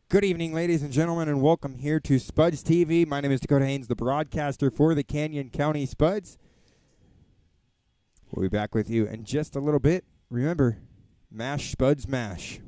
Good evening, ladies and gentlemen, and welcome here to SpudsTV. My name is Dakota Haynes, the broadcaster for the Canyon County Spuds. We'll be back with you in just a little bit. Remember, mash, Spuds, mash.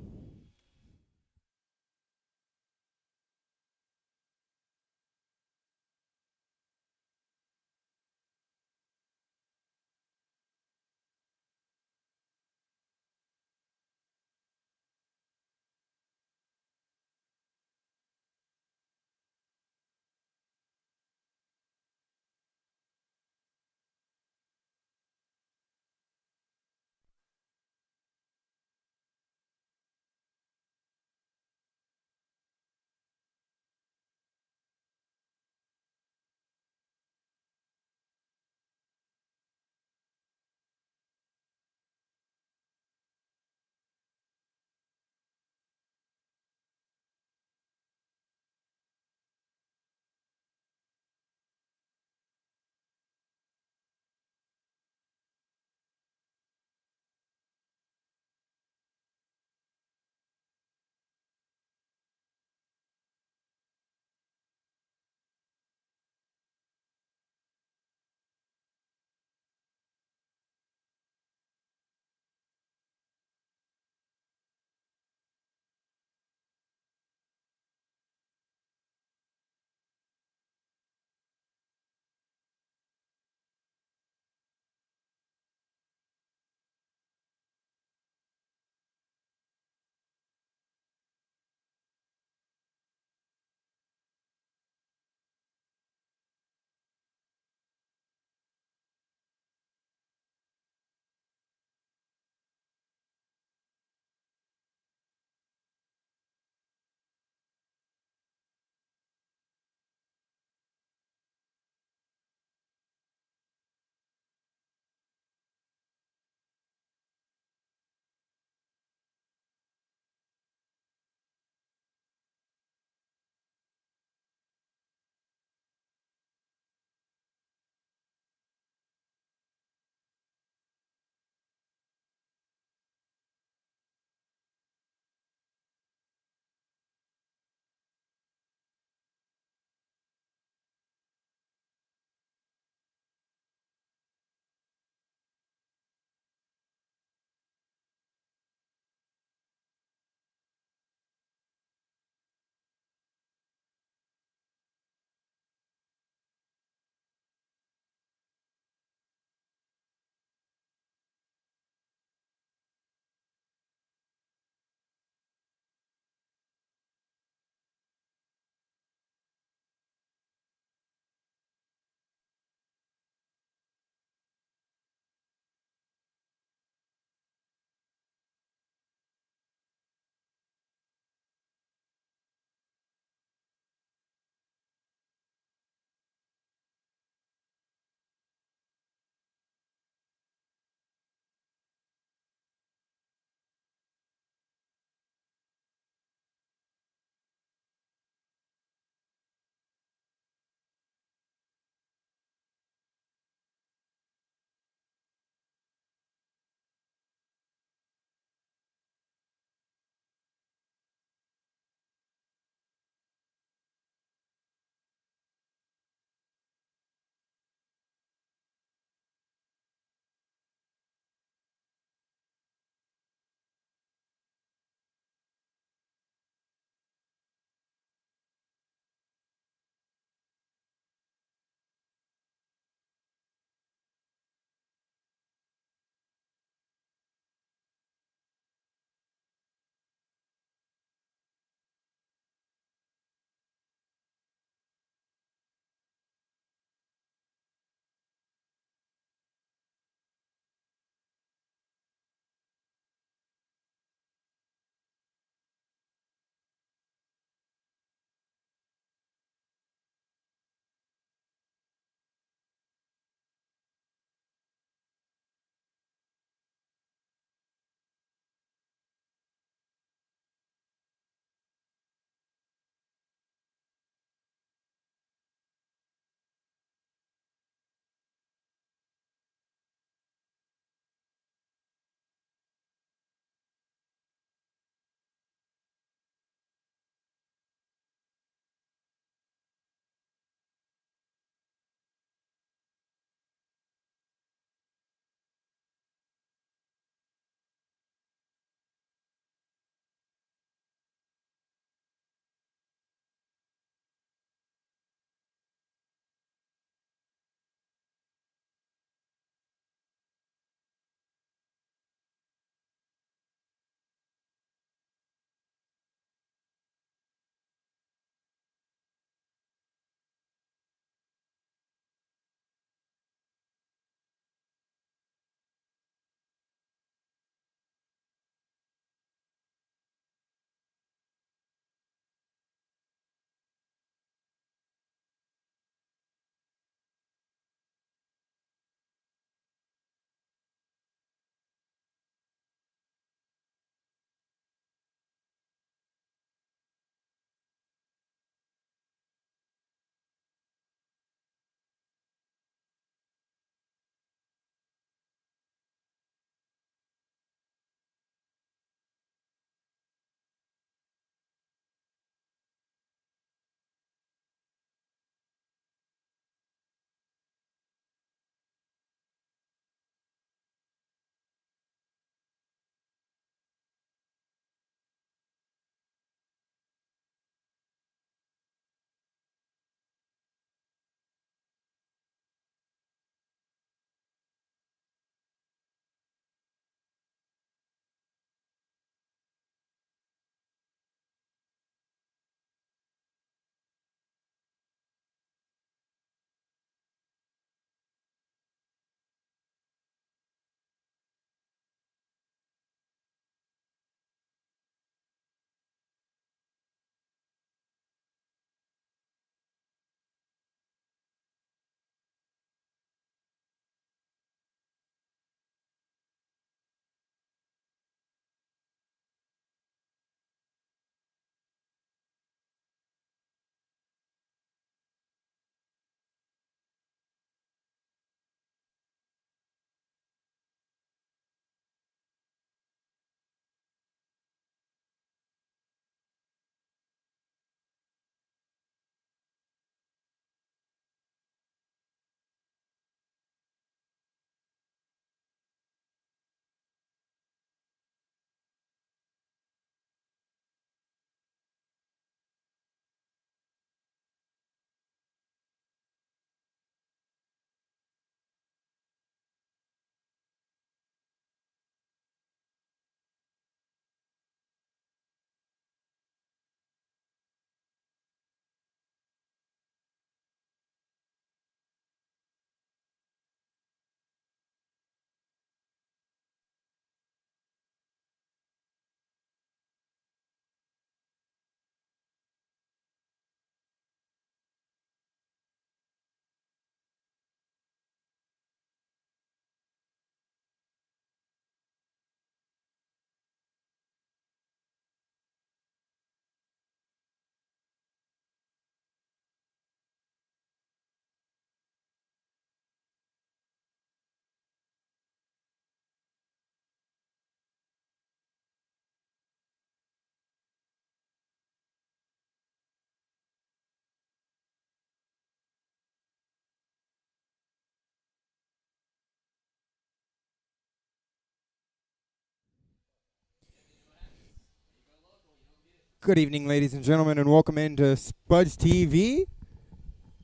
Good evening, ladies and gentlemen, and welcome into Spuds TV.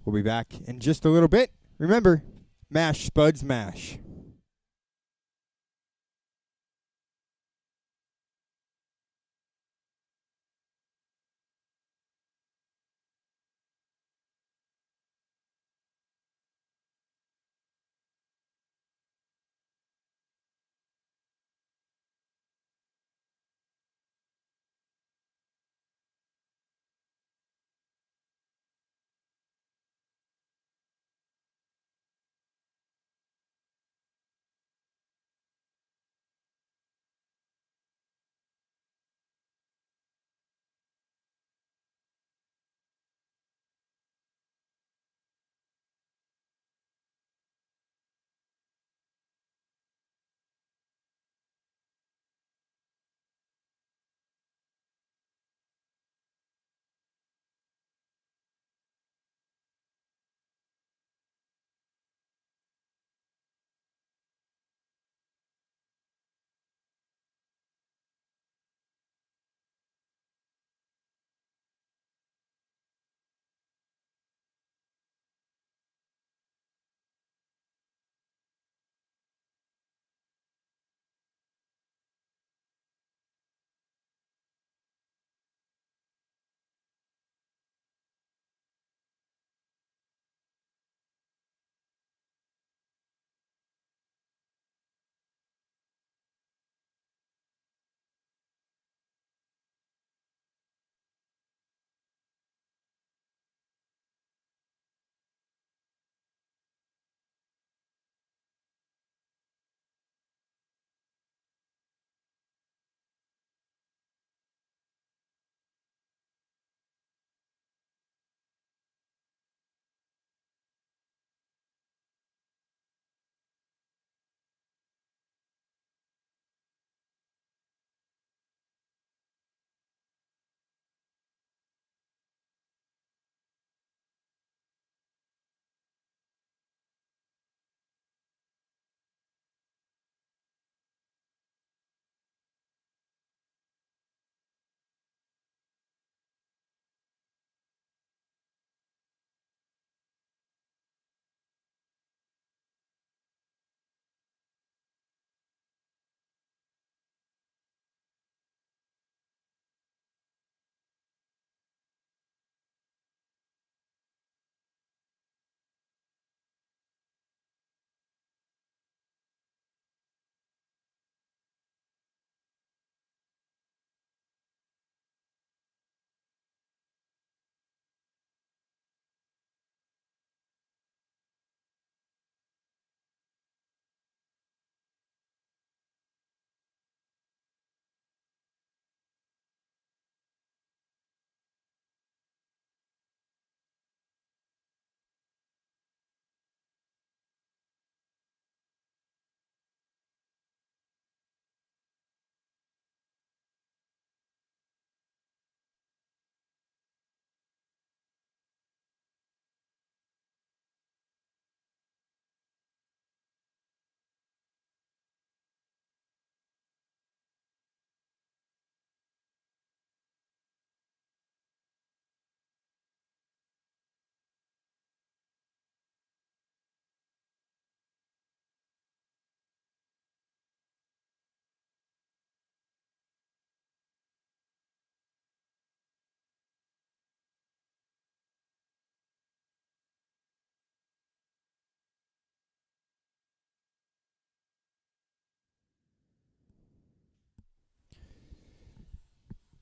We'll be back in just a little bit. Remember, mash, Spuds, mash.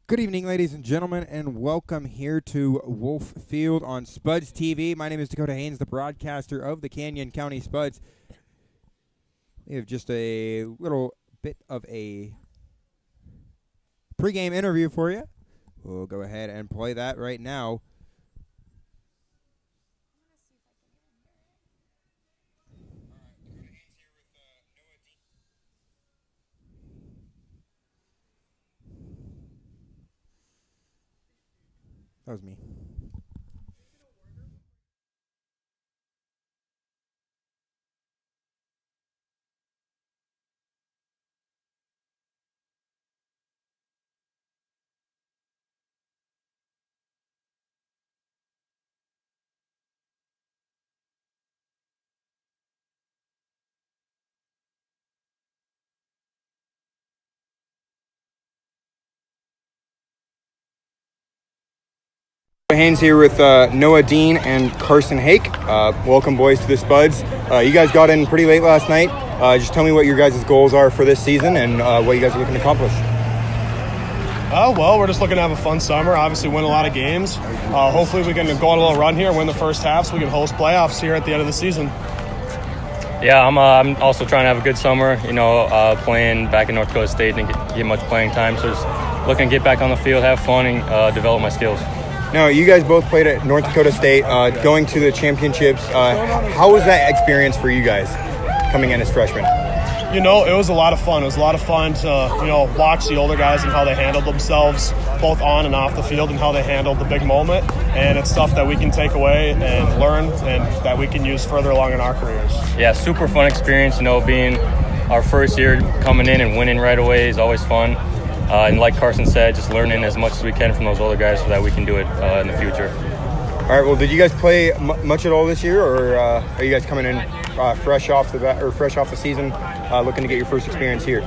Good evening, ladies and gentlemen, and welcome here to Wolf Field on Spuds TV. My name is Dakota Haynes, the broadcaster of the Canyon County Spuds. We have just a little bit of a pregame interview for you. We'll go ahead and play that right now. That was me. Haynes here with Noah Dean and Carson Hake. Welcome, boys, to the Spuds. You guys got in pretty late last night. Just tell me what your guys' goals are for this season and what you guys are looking to accomplish. Well, we're just looking to have a fun summer. Obviously, win a lot of games. Hopefully, we can go on a little run here, win the first half, so we can host playoffs here at the end of the season. Yeah, I'm also trying to have a good summer. Playing back in North Dakota State and get much playing time. So just looking to get back on the field, have fun, and develop my skills. Now, you guys both played at North Dakota State, going to the championships. How was that experience for you guys coming in as freshmen? It was a lot of fun. It was a lot of fun to, watch the older guys and how they handled themselves both on and off the field and how they handled the big moment. And it's stuff that we can take away and learn and that we can use further along in our careers. Yeah, super fun experience. Being our first year coming in and winning right away is always fun. And like Carson said, just learning as much as we can from those older guys so that we can do it in the future. All right, well, did you guys play much at all this year, or are you guys coming in fresh off the season, looking to get your first experience here?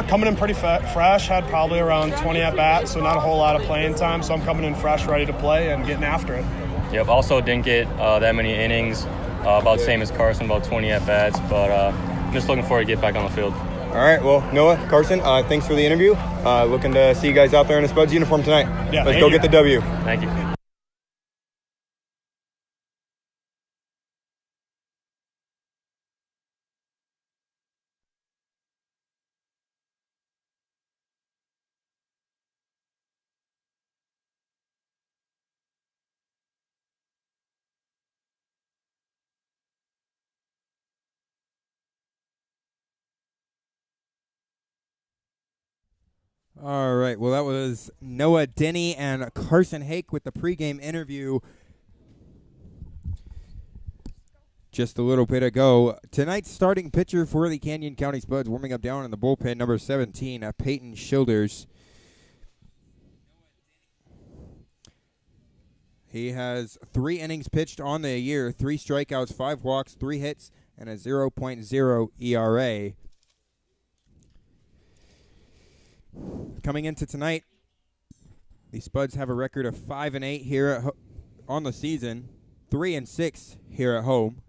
Coming in pretty fresh, had probably around 20 at-bats, so not a whole lot of playing time, so I'm coming in fresh, ready to play and getting after it. Yep, also didn't get that many innings, about the same as Carson, about 20 at-bats, but I'm just looking forward to get back on the field. All right, well, Noah, Carson, thanks for the interview. Looking to see you guys out there in a Spuds uniform tonight. Yeah, Let's go get the W. Thank you. All right, well, that was Noah Denny and Carson Hake with the pregame interview just a little bit ago. Tonight's starting pitcher for the Canyon County Spuds, warming up down in the bullpen, number 17, Peyton Childers. He has 3 innings pitched on the year, 3 strikeouts, 5 walks, 3 hits, and a 0.0 ERA. Coming into tonight, the Spuds have a record of 5-8 here on the season, 3-6 here at home.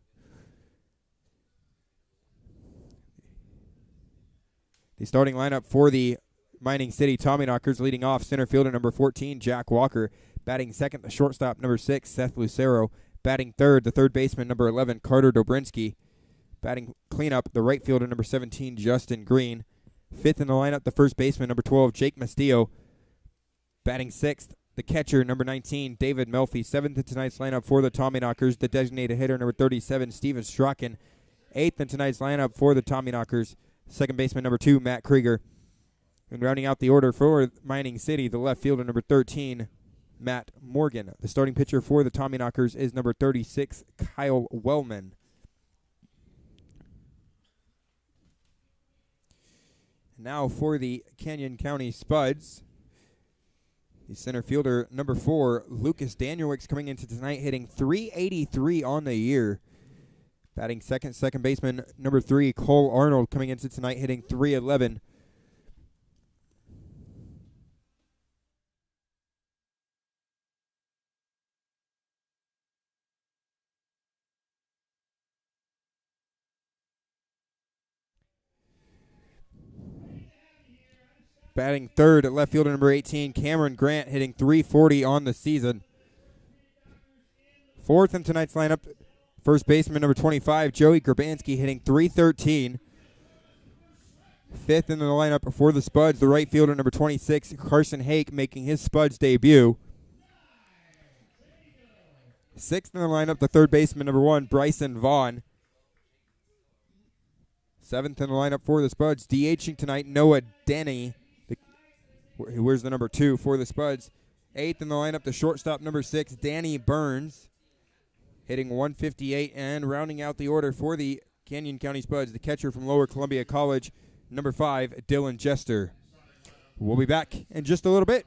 The starting lineup for the Mining City Tommyknockers, leading off center fielder number 14, Jack Walker. Batting second, the shortstop number 6, Seth Lucero. Batting third, the third baseman number 11, Carter Dobrinsky. Batting cleanup, the right fielder number 17, Justin Green. Fifth in the lineup, the first baseman, number 12, Jake Mastillo. Batting sixth, the catcher, number 19, David Melfi. Seventh in tonight's lineup for the Tommyknockers, the designated hitter, number 37, Steven Strachan. Eighth in tonight's lineup for the Tommyknockers, second baseman, number 2, Matt Krieger. And rounding out the order for Mining City, the left fielder, number 13, Matt Morgan. The starting pitcher for the Tommyknockers is number 36, Kyle Wellman. Now for the Canyon County Spuds, the center fielder, number 4, Lucas Danielwick's coming into tonight hitting .383 on the year. Batting second, second baseman, number 3, Cole Arnold, coming into tonight hitting .311. Batting third at left fielder number 18, Cameron Grant, hitting .340 on the season. Fourth in tonight's lineup, first baseman number 25, Joey Grabanski, hitting .313. Fifth in the lineup for the Spuds, the right fielder number 26, Carson Hake, making his Spuds debut. Sixth in the lineup, the third baseman number 1, Bryson Vaughn. Seventh in the lineup for the Spuds, DHing tonight, Noah Denny, who wears the number 2 for the Spuds. Eighth in the lineup, the shortstop, number 6, Danny Burns, hitting .158. And rounding out the order for the Canyon County Spuds, the catcher from Lower Columbia College, number 5, Dylan Jester. We'll be back in just a little bit.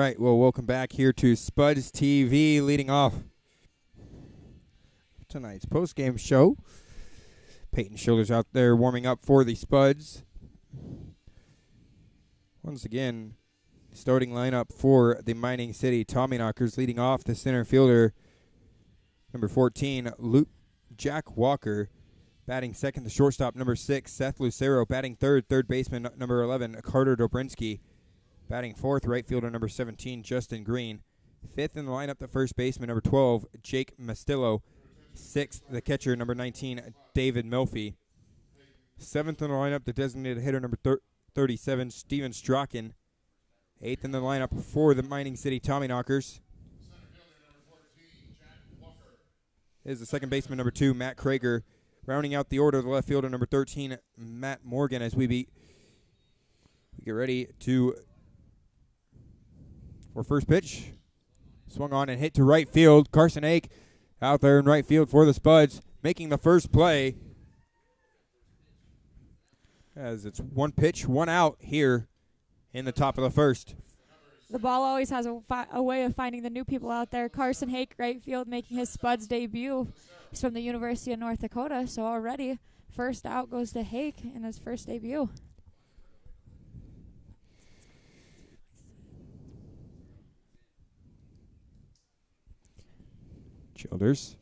right, well, welcome back here to Spuds TV, leading off tonight's post-game show. Peyton Schiller's out there warming up for the Spuds. Once again, starting lineup for the Mining City Tommyknockers, leading off the center fielder, number 14, Jack Walker. Batting second, the shortstop, number 6, Seth Lucero. Batting third baseman, number 11, Carter Dobrinsky. Batting fourth, right fielder, number 17, Justin Green. Fifth in the lineup, the first baseman, number 12, Jake Mastillo. Sixth, the catcher, number 19, David Melfi. Seventh in the lineup, the designated hitter, number 37, Steven Strachan. Eighth in the lineup for the Mining City Tommyknockers is the second baseman, number 2, Matt Krager. Rounding out the order, the left fielder, number 13, Matt Morgan, as we get ready to for first pitch. Swung on and hit to right field. Carson Ake out there in right field for the Spuds, making the first play. As it's one pitch, one out here in the top of the first. The ball always has a way of finding the new people out there. Carson Hake, right field, making his Spuds debut. He's from the University of North Dakota, so already first out goes to Hake in his first debut. Childers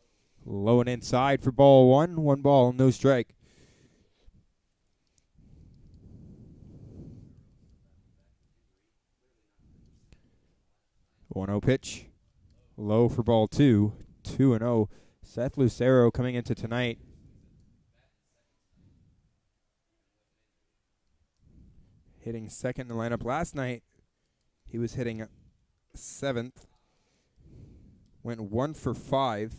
low and inside for ball one. One ball, no strike. One 0 pitch. Low for ball two. 2-0. Seth Lucero coming into tonight. Hitting second in the lineup. Last night, he was hitting seventh. Went 1 for 5.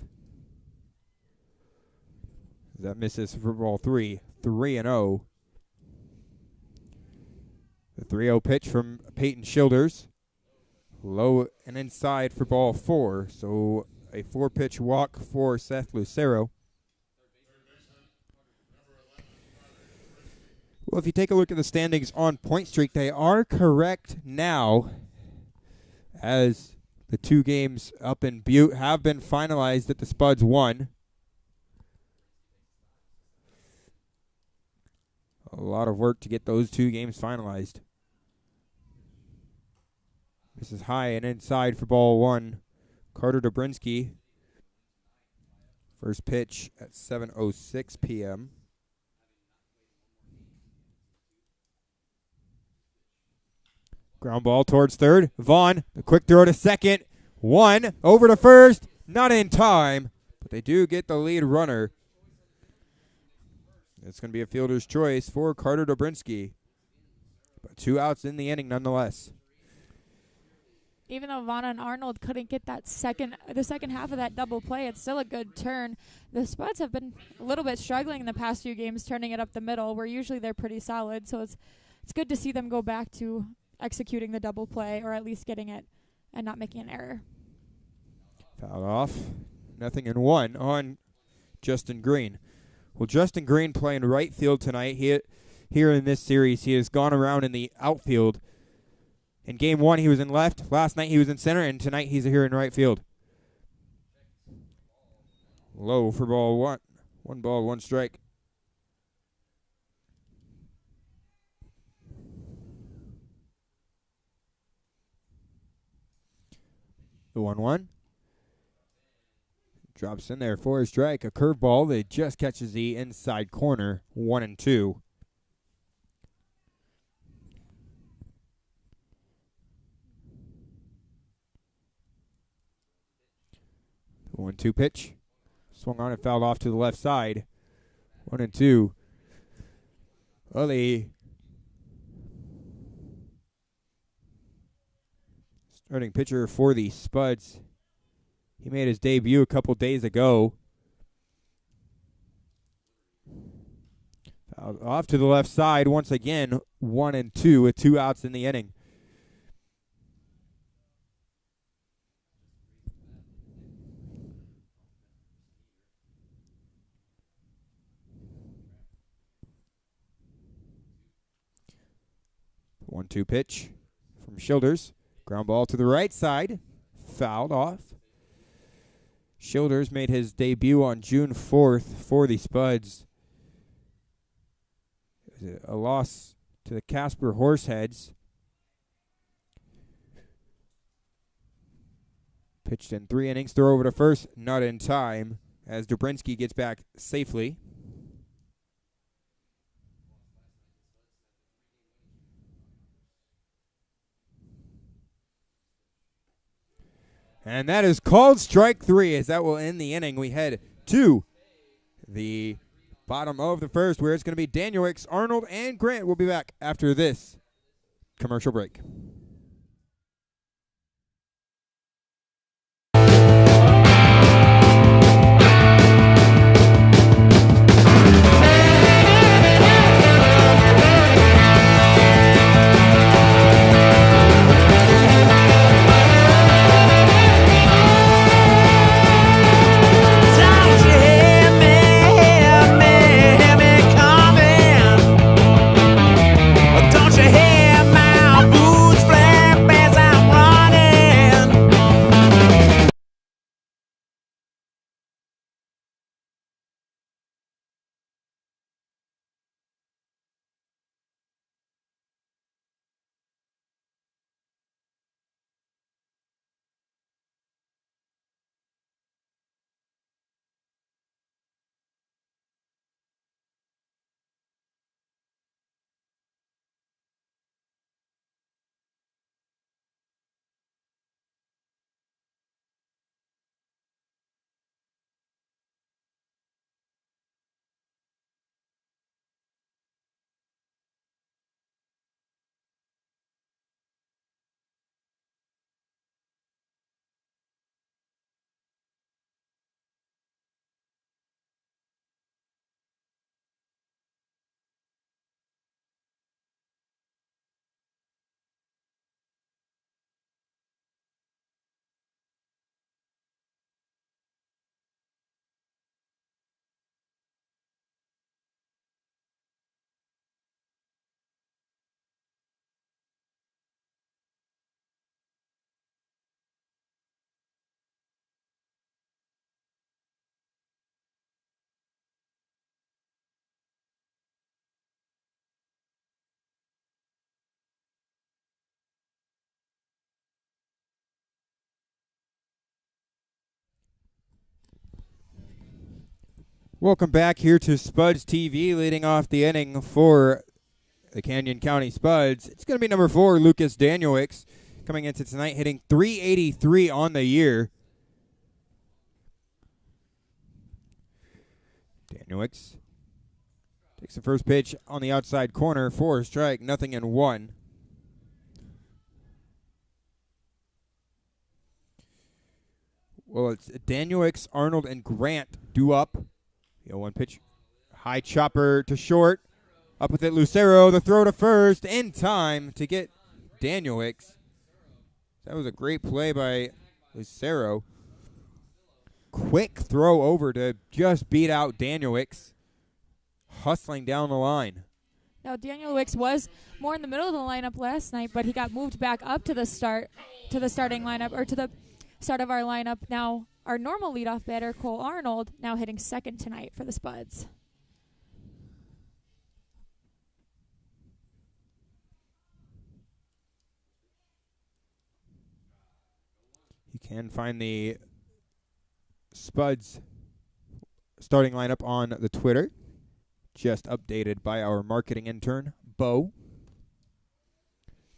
That misses for ball 3. 3-0. The 3-0 pitch from Peyton Schilders. Low and inside for ball 4. So a 4-pitch walk for Seth Lucero. Well, if you take a look at the standings on Point Streak, they are correct now, as the two games up in Butte have been finalized that the Spuds won. A lot of work to get those two games finalized. This is high and inside for ball 1. Carter Dobrinsky. First pitch at 7:06 p.m. Ground ball towards third. Vaughn, the quick throw to second. 1 over to first. Not in time, but they do get the lead runner. It's going to be a fielder's choice for Carter Dobrinsky. But 2 outs in the inning nonetheless. Even though Vaughn and Arnold couldn't get the second half of that double play, it's still a good turn. The Spuds have been a little bit struggling in the past few games, turning it up the middle, where usually they're pretty solid. So it's good to see them go back to executing the double play, or at least getting it and not making an error. Fouled off. 0-1 on Justin Green. Well, Justin Green playing right field tonight. Here in this series, he has gone around in the outfield. In game 1, he was in left. Last night, he was in center. And tonight, he's here in right field. Low for ball 1. 1 ball, 1 strike. The 1-1. Drops in there for a strike. A curveball that just catches the inside corner. 1-2. The 1-2 pitch. Swung on and fouled off to the left side. 1-2. Well, the starting pitcher for the Spuds, he made his debut a couple days ago. Fouled off to the left side once again. 1-2 with 2 outs in the inning. The 1-2 pitch from Schilders. Ground ball to the right side. Fouled off. Childers made his debut on June 4th for the Spuds. A loss to the Casper Horseheads. Pitched in 3 innings. Throw over to first. Not in time as Dobrinsky gets back safely. And that is called strike 3 as that will end the inning. We head to the bottom of the first where it's going to be Danielix, Arnold, and Grant. We'll be back after this commercial break. Welcome back here to SpudsTV, leading off the inning for the Canyon County Spuds. It's going to be number 4, Lucas Danielix, coming into tonight hitting .383 on the year. Danielix takes the first pitch on the outside corner for a strike, 0-1. Well, it's Danielix, Arnold, and Grant due up. The 0-1 pitch, high chopper to short. Up with it, Lucero. The throw to first in time to get Danielix. That was a great play by Lucero. Quick throw over to just beat out Danielix. Hustling down the line. Now, Danielix was more in the middle of the lineup last night, but he got moved back up to the starting lineup, or to the start of our lineup. Now, our normal leadoff batter, Cole Arnold, now hitting second tonight for the Spuds. You can find the Spuds starting lineup on the Twitter, just updated by our marketing intern, Bo.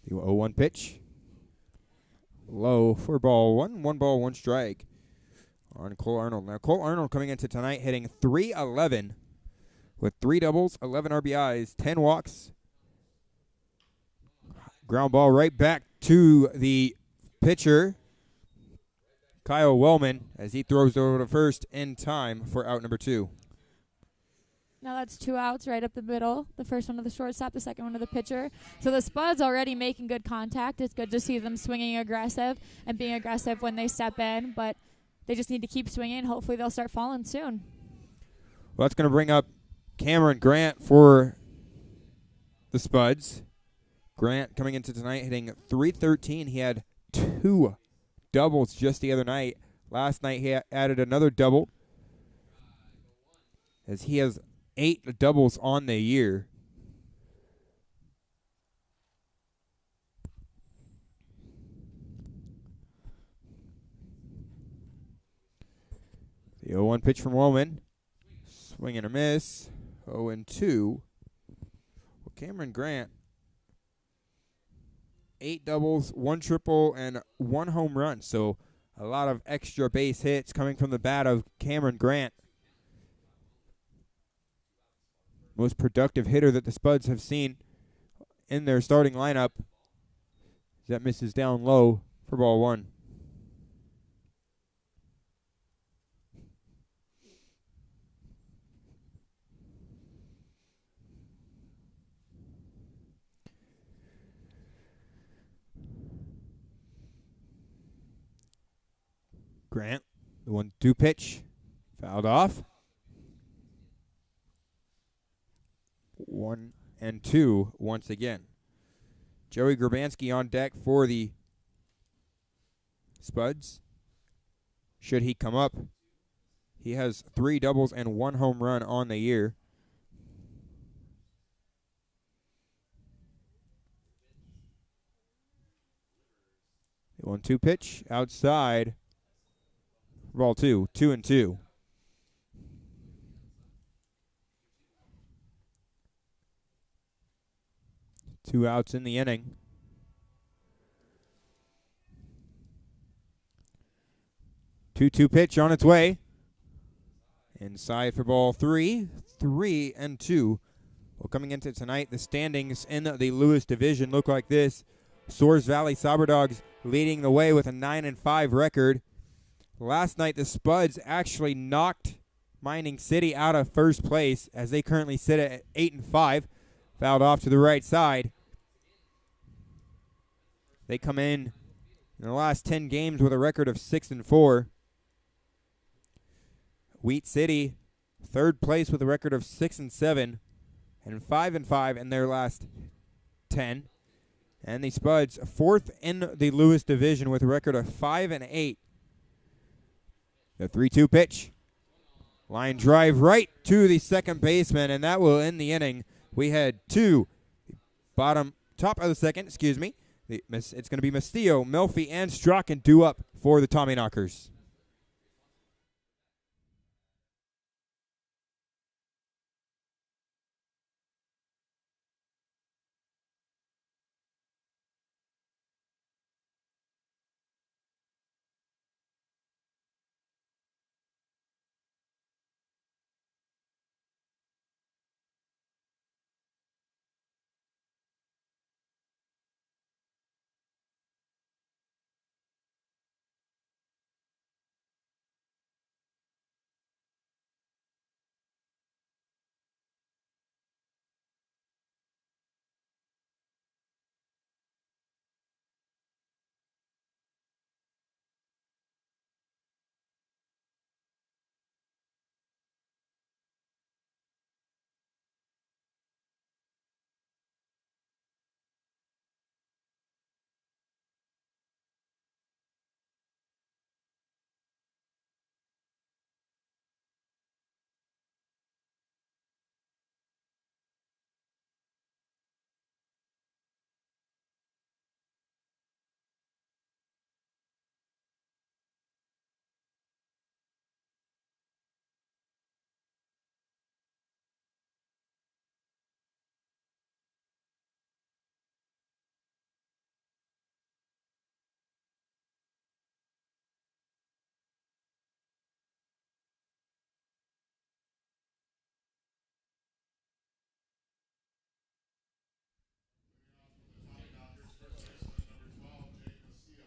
The 0-1 pitch. Low for ball one. 1 ball, 1 strike on Cole Arnold. Now, Cole Arnold coming into tonight hitting .311 with 3 doubles, 11 RBIs, 10 walks. Ground ball right back to the pitcher, Kyle Wellman, as he throws over to first in time for out number 2. Now that's 2 outs right up the middle. The first one to the shortstop, the second one to the pitcher. So the Spuds already making good contact. It's good to see them swinging aggressive and being aggressive when they step in, but they just need to keep swinging. Hopefully they'll start falling soon. Well, that's going to bring up Cameron Grant for the Spuds. Grant coming into tonight hitting .313. He had 2 doubles just the other night. Last night he added another double, as he has 8 doubles on the year. The 0-1 pitch from Woman. Swing and a miss. 0-2. Well, Cameron Grant, 8 doubles, 1 triple, and 1 home run. So a lot of extra base hits coming from the bat of Cameron Grant. Most productive hitter that the Spuds have seen in their starting lineup. That misses down low for ball 1. Grant, the 1-2 pitch, fouled off. 1-2 once again. Joey Grabanski on deck for the Spuds. Should he come up, he has 3 doubles and 1 home run on the year. The 1-2 pitch outside. Ball 2, 2-2. Two outs in the inning. Two pitch on its way. Inside for ball 3, 3-2. Well, coming into tonight, the standings in the Lewis division look like this. Soares Valley Saberdogs leading the way with a 9-5 record. Last night, the Spuds actually knocked Mining City out of first place, as they currently sit at 8-5. Fouled off to the right side. They come in the last 10 games with a record of 6-4. Wheat City, third place with a record of 6-7 and 5-5 in their last 10. And the Spuds, fourth in the Lewis division with a record of 5-8. The 3-2 pitch. Line drive right to the second baseman, and that will end the inning. We head to top of the second, excuse me. It's going to be Mastillo, Melfi, and Strachan due up for the Tommyknockers.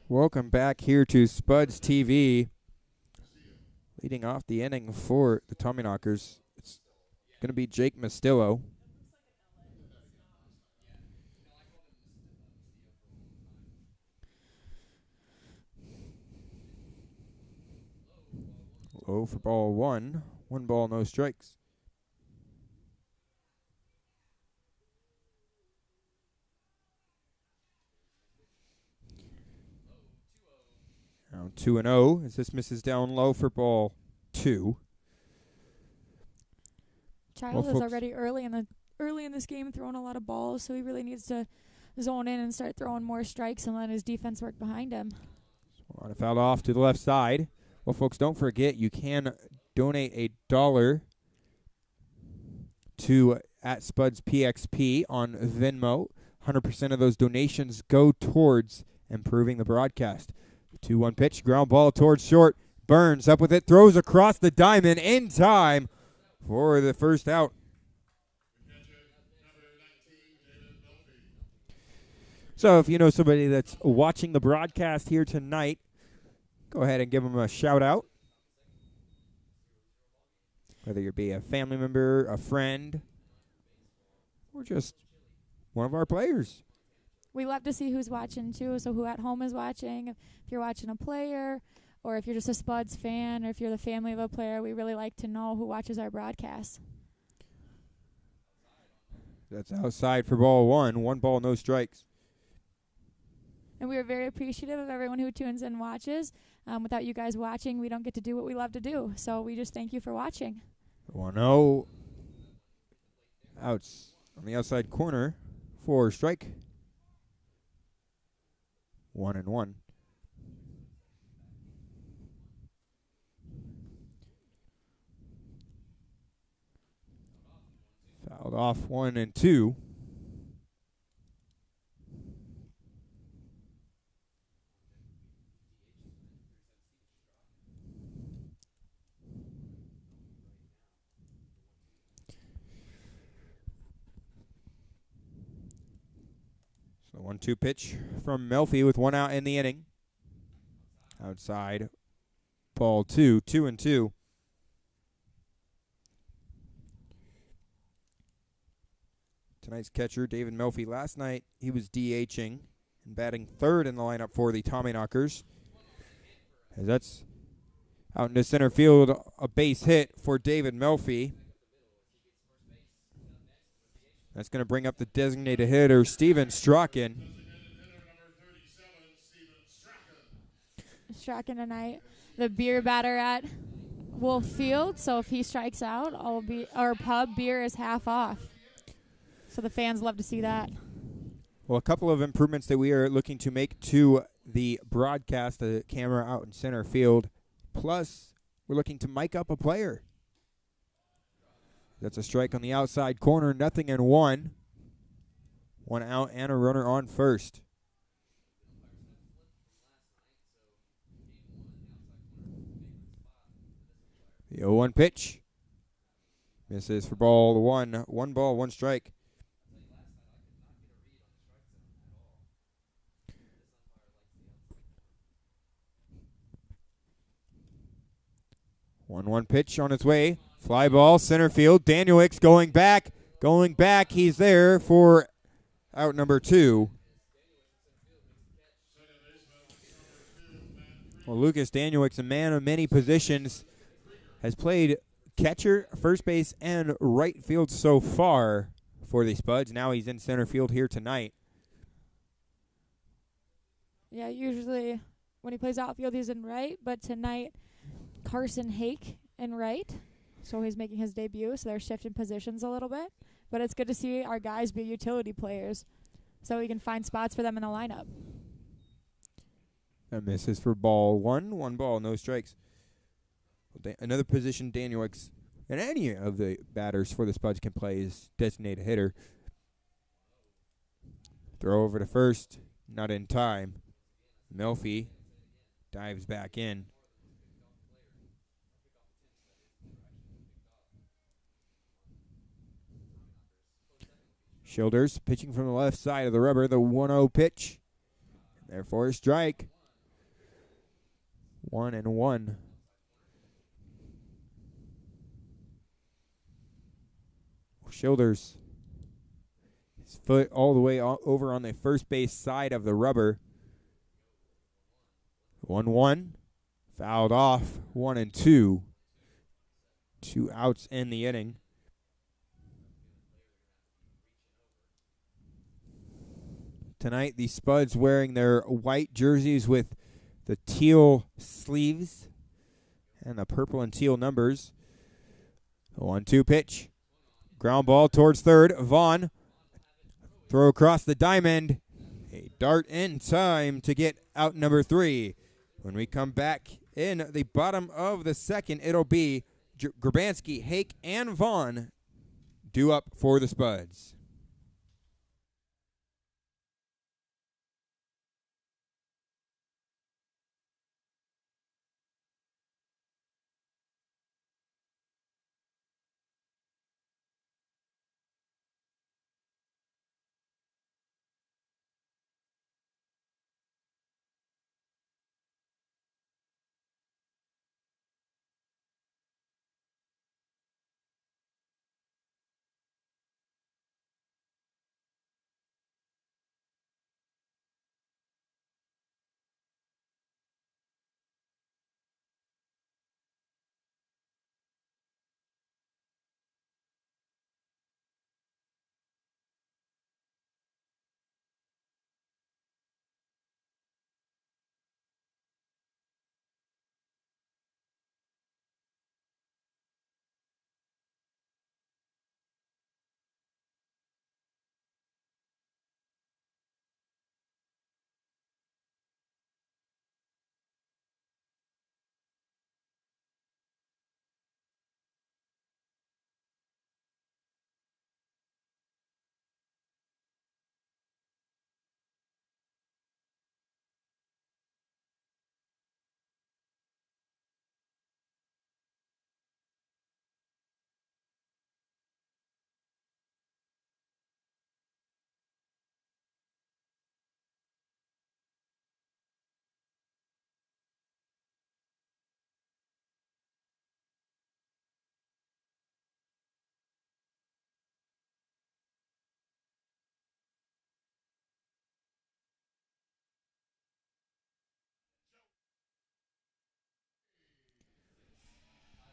Welcome back here to SpudsTV. Leading off the inning for the Tommyknockers, it's going to be Jake Mastillo. Low for ball 1. 1 ball, no strikes. Now 2-0 as this misses down low for ball 2. Child is already early in this game throwing a lot of balls, so he really needs to zone in and start throwing more strikes and let his defense work behind him. On a foul off to the left side. Well, folks, don't forget you can donate $1 to @SpudsPXP on Venmo. 100% of those donations go towards improving the broadcast. 2-1 pitch, ground ball towards short. Burns up with it, throws across the diamond in time for the first out. So if you know somebody that's watching the broadcast here tonight, go ahead and give them a shout out. Whether you be a family member, a friend, or just one of our players. We love to see who's watching too, so who at home is watching. If you're watching a player, or if you're just a Spuds fan, or if you're the family of a player, we really like to know who watches our broadcast. That's outside for ball 1. 1 ball, no strikes. And we are very appreciative of everyone who tunes in and watches. Without you guys watching, we don't get to do what we love to do. So we just thank you for watching. 1-0. Outs on the outside corner for strike. 1-1. Fouled off 1-2. So 1-2 pitch from Melfi with 1 out in the inning. Outside, ball 2, 2-2. Tonight's catcher, David Melfi. Last night, he was DHing and batting third in the lineup for the Tommyknockers. As that's out into center field, a base hit for David Melfi. That's going to bring up the designated hitter, Steven Strachan. Strachan tonight, the beer batter at Wolf Field. So if he strikes out, our pub beer is half off. So the fans love to see that. Well, a couple of improvements that we are looking to make to the broadcast, the camera out in center field. Plus, we're looking to mic up a player. That's a strike on the outside corner, 0-1. 1 out and a runner on first. The 0-1 pitch. Misses for ball 1. 1 ball, 1 strike. One pitch on its way. Fly ball, center field. Danielix going back. He's there for out number 2. Well, Lucas Danielix, a man of many positions, has played catcher, first base, and right field so far for the Spuds. Now he's in center field here tonight. Yeah, usually when he plays outfield, he's in right, but tonight Carson Hake in right, so he's making his debut, so they're shifting positions a little bit. But it's good to see our guys be utility players so we can find spots for them in the lineup. That misses for ball 1. 1 ball, no strikes. Another position Danielix and any of the batters for the Spuds can play is designated hitter. Throw over to first, not in time. Melfi dives back in. Shoulders pitching from the left side of the rubber, the 1-0 pitch. Therefore, a strike. 1-1. Shoulders. His foot all the way over on the first base side of the rubber. 1-1. Fouled off. 1-2. 2 outs in the inning. Tonight, the Spuds wearing their white jerseys with the teal sleeves and the purple and teal numbers. 1-2 pitch. Ground ball towards third. Vaughn. Throw across the diamond. A dart in time to get out number 3. When we come back in the bottom of the second, it'll be Grabanski, Hake, and Vaughn due up for the Spuds.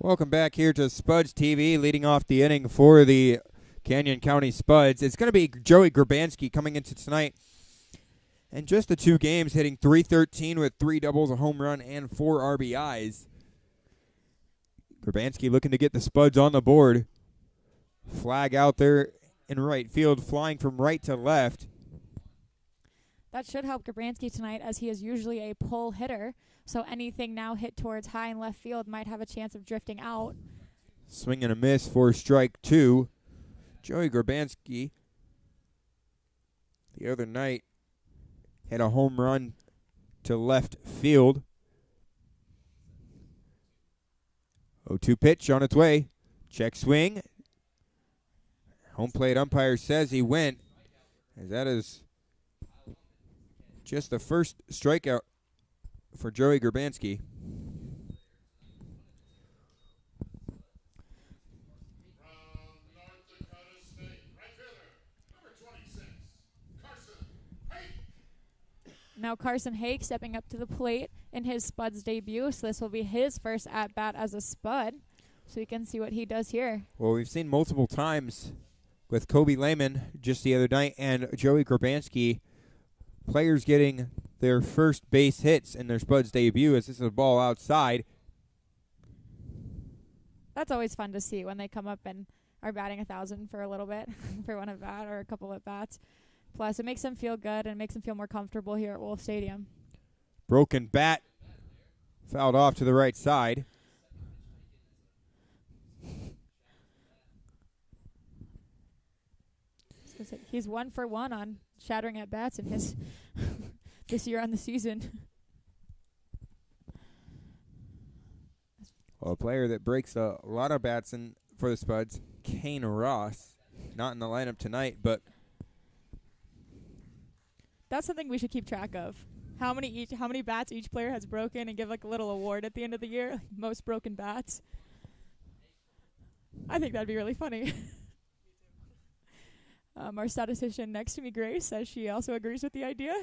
Welcome back here to SpudsTV, leading off the inning for the Canyon County Spuds. It's going to be Joey Grabanski coming into tonight. And just the 2 games, hitting .313 with 3 doubles, a home run, and 4 RBIs. Grabanski looking to get the Spuds on the board. Flag out there in right field, flying from right to left. That should help Grabanski tonight, as he is usually a pull hitter. So anything now hit towards high and left field might have a chance of drifting out. Swing and a miss for strike 2. Joey Grabanski, the other night, hit a home run to left field. 0-2 pitch on its way. Check swing. Home plate umpire says he went, as that is just the first strikeout for Joey Grabanski. Now Carson Hake stepping up to the plate in his Spuds debut, so this will be his first at-bat as a Spud, so we can see what he does here. Well, we've seen multiple times with Kobe Lehman just the other night and Joey Grabanski, players getting their first base hits in their Spuds debut, as this is a ball outside. That's always fun to see when they come up and are batting 1,000 for a little bit, for one at bat or a couple at bats. Plus, it makes them feel good and makes them feel more comfortable here at Wolf Stadium. Broken bat, fouled off to the right side. He's 1 for 1 on shattering at bats in his this year on the season. Well, a player that breaks a lot of bats in for the Spuds, Kane Ross, not in the lineup tonight, but that's something we should keep track of. How many bats each player has broken, and give like a little award at the end of the year, like most broken bats. I think that'd be really funny. Our statistician next to me, Grace, says she also agrees with the idea.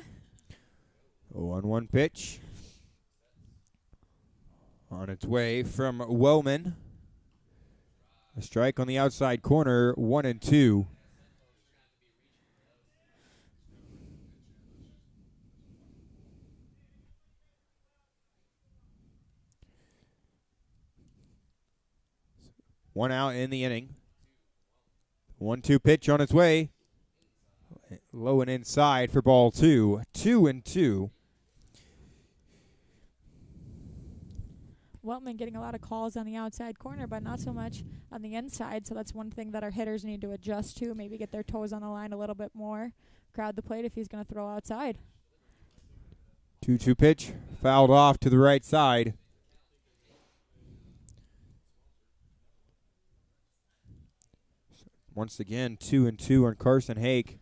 0-1 pitch. On its way from Wellman. A strike on the outside corner, 1-2. One out in the inning. 1-2 pitch on its way. Low and inside for ball 2. 2-2. Weltman getting a lot of calls on the outside corner, but not so much on the inside. So that's one thing that our hitters need to adjust to. Maybe get their toes on the line a little bit more. Crowd the plate if he's going to throw outside. 2-2 pitch. Fouled off to the right side. Once again, 2-2 on Carson Hake.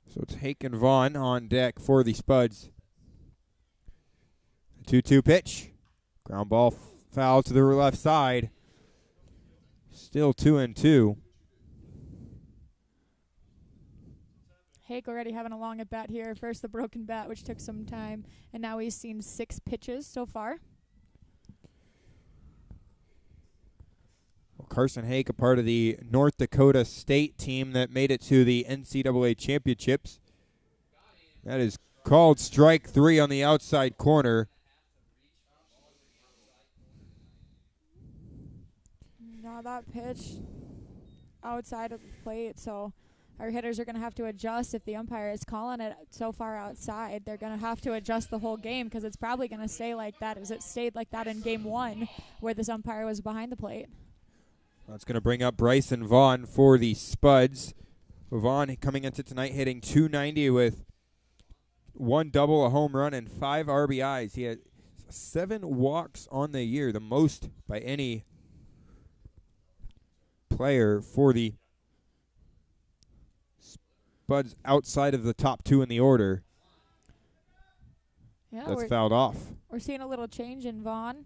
So it's Hake and Vaughn on deck for the Spuds. 2-2 pitch. Ground ball foul to the left side. Still 2-2. Hake already having a long at bat here. First the broken bat, which took some time, and now he's seen 6 pitches so far. Well, Carson Hake, a part of the North Dakota State team that made it to the NCAA championships. That is called strike 3 on the outside corner. Now that pitch outside of the plate, so our hitters are going to have to adjust. If the umpire is calling it so far outside, they're going to have to adjust the whole game because it's probably going to stay like that as it stayed like that in game 1 where this umpire was behind the plate. That's going to bring up Bryson Vaughn for the Spuds. Vaughn coming into tonight hitting .290 with 1 double, a home run, and 5 RBIs. He had 7 walks on the year, the most by any player for the Spuds outside of the top 2 in the order. Yeah, that's fouled off. We're seeing a little change in Vaughn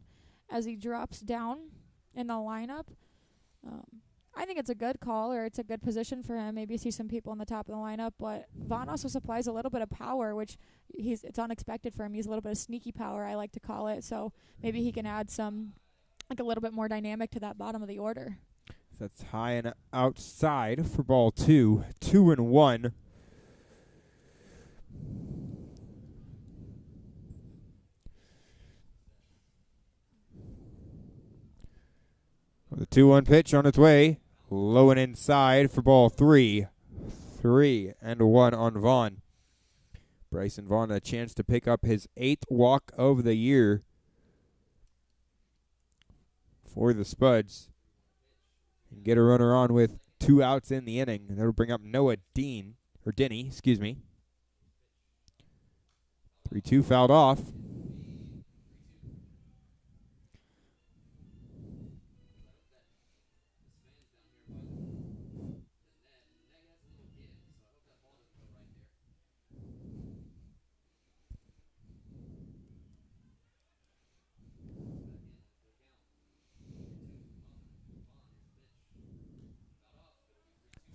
as he drops down in the lineup. I think it's a good call, or it's a good position for him. Maybe see some people on the top of the lineup, but Vaughn also supplies a little bit of power, which it's unexpected for him. He's a little bit of sneaky power, I like to call it. So maybe he can add some, like a little bit more dynamic to that bottom of the order. That's high and outside for ball 2. 2-1. The 2-1 pitch on its way. Low and inside for ball 3. 3-1 on Vaughn. Bryson Vaughn a chance to pick up his 8th walk of the year for the Spuds. And get a runner on with 2 outs in the inning. That'll bring up Noah Denny, 3-2 fouled off.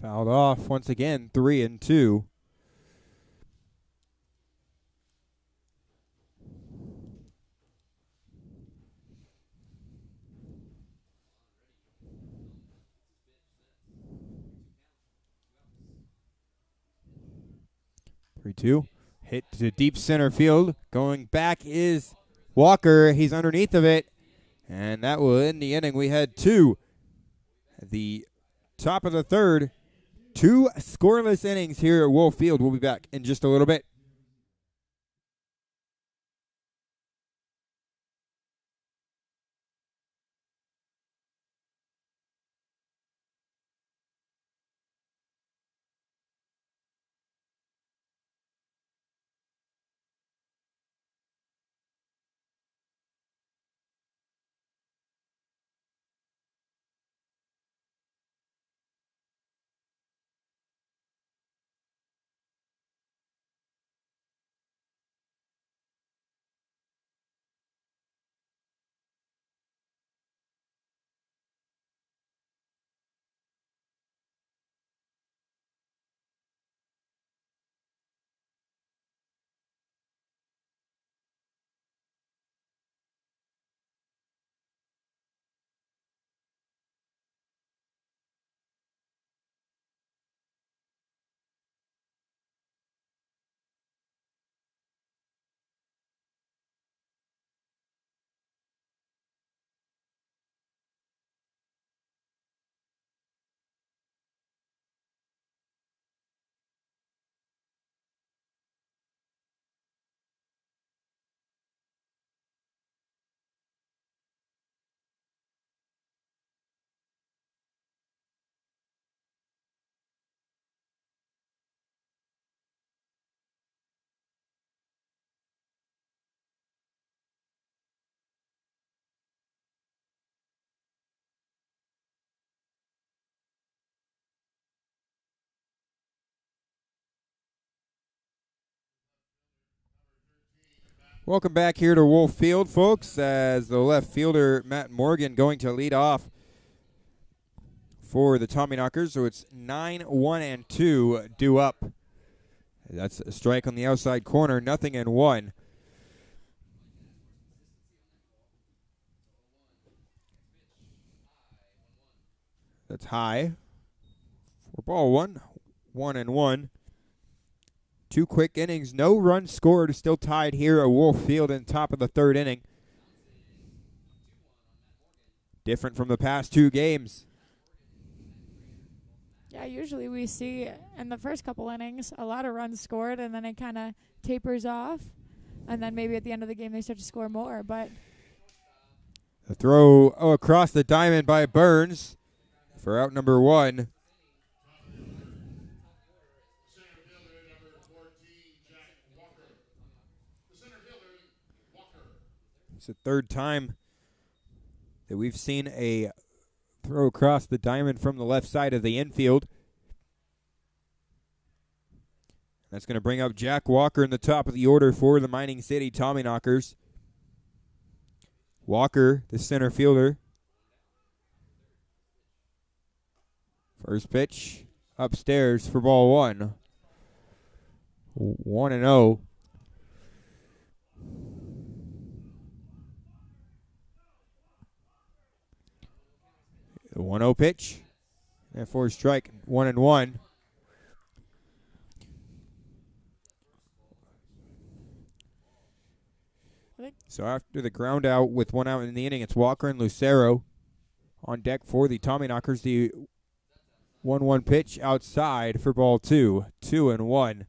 Fouled off once again, 3-2. Hit to deep center field. Going back is Walker. He's underneath of it. And that will end the inning. We had 2 at the top of the 3rd. 2 scoreless innings here at Wolf Field. We'll be back in just a little bit. Welcome back here to Wolf Field, folks, as the left fielder, Matt Morgan, going to lead off for the Tommyknockers. So it's 9-1-2 due up. That's a strike on the outside corner, 0-1. That's high. For ball one, 1-1. 2 quick innings, no runs scored, still tied here at Wolf Field in top of the 3rd inning. Different from the past 2 games. Yeah, usually we see in the first couple innings a lot of runs scored, and then it kind of tapers off, and then maybe at the end of the game they start to score more. But a throw across the diamond by Burns for out number 1. It's the 3rd time that we've seen a throw across the diamond from the left side of the infield. That's going to bring up Jack Walker in the top of the order for the Mining City Tommyknockers. Walker, the center fielder. First pitch upstairs for ball 1. 1-0. The 1-0 pitch. And for a strike, 1-1. So after the ground out with 1 out in the inning, it's Walker and Lucero on deck for the Tommyknockers. The 1-1 pitch outside for ball 2. 2-1.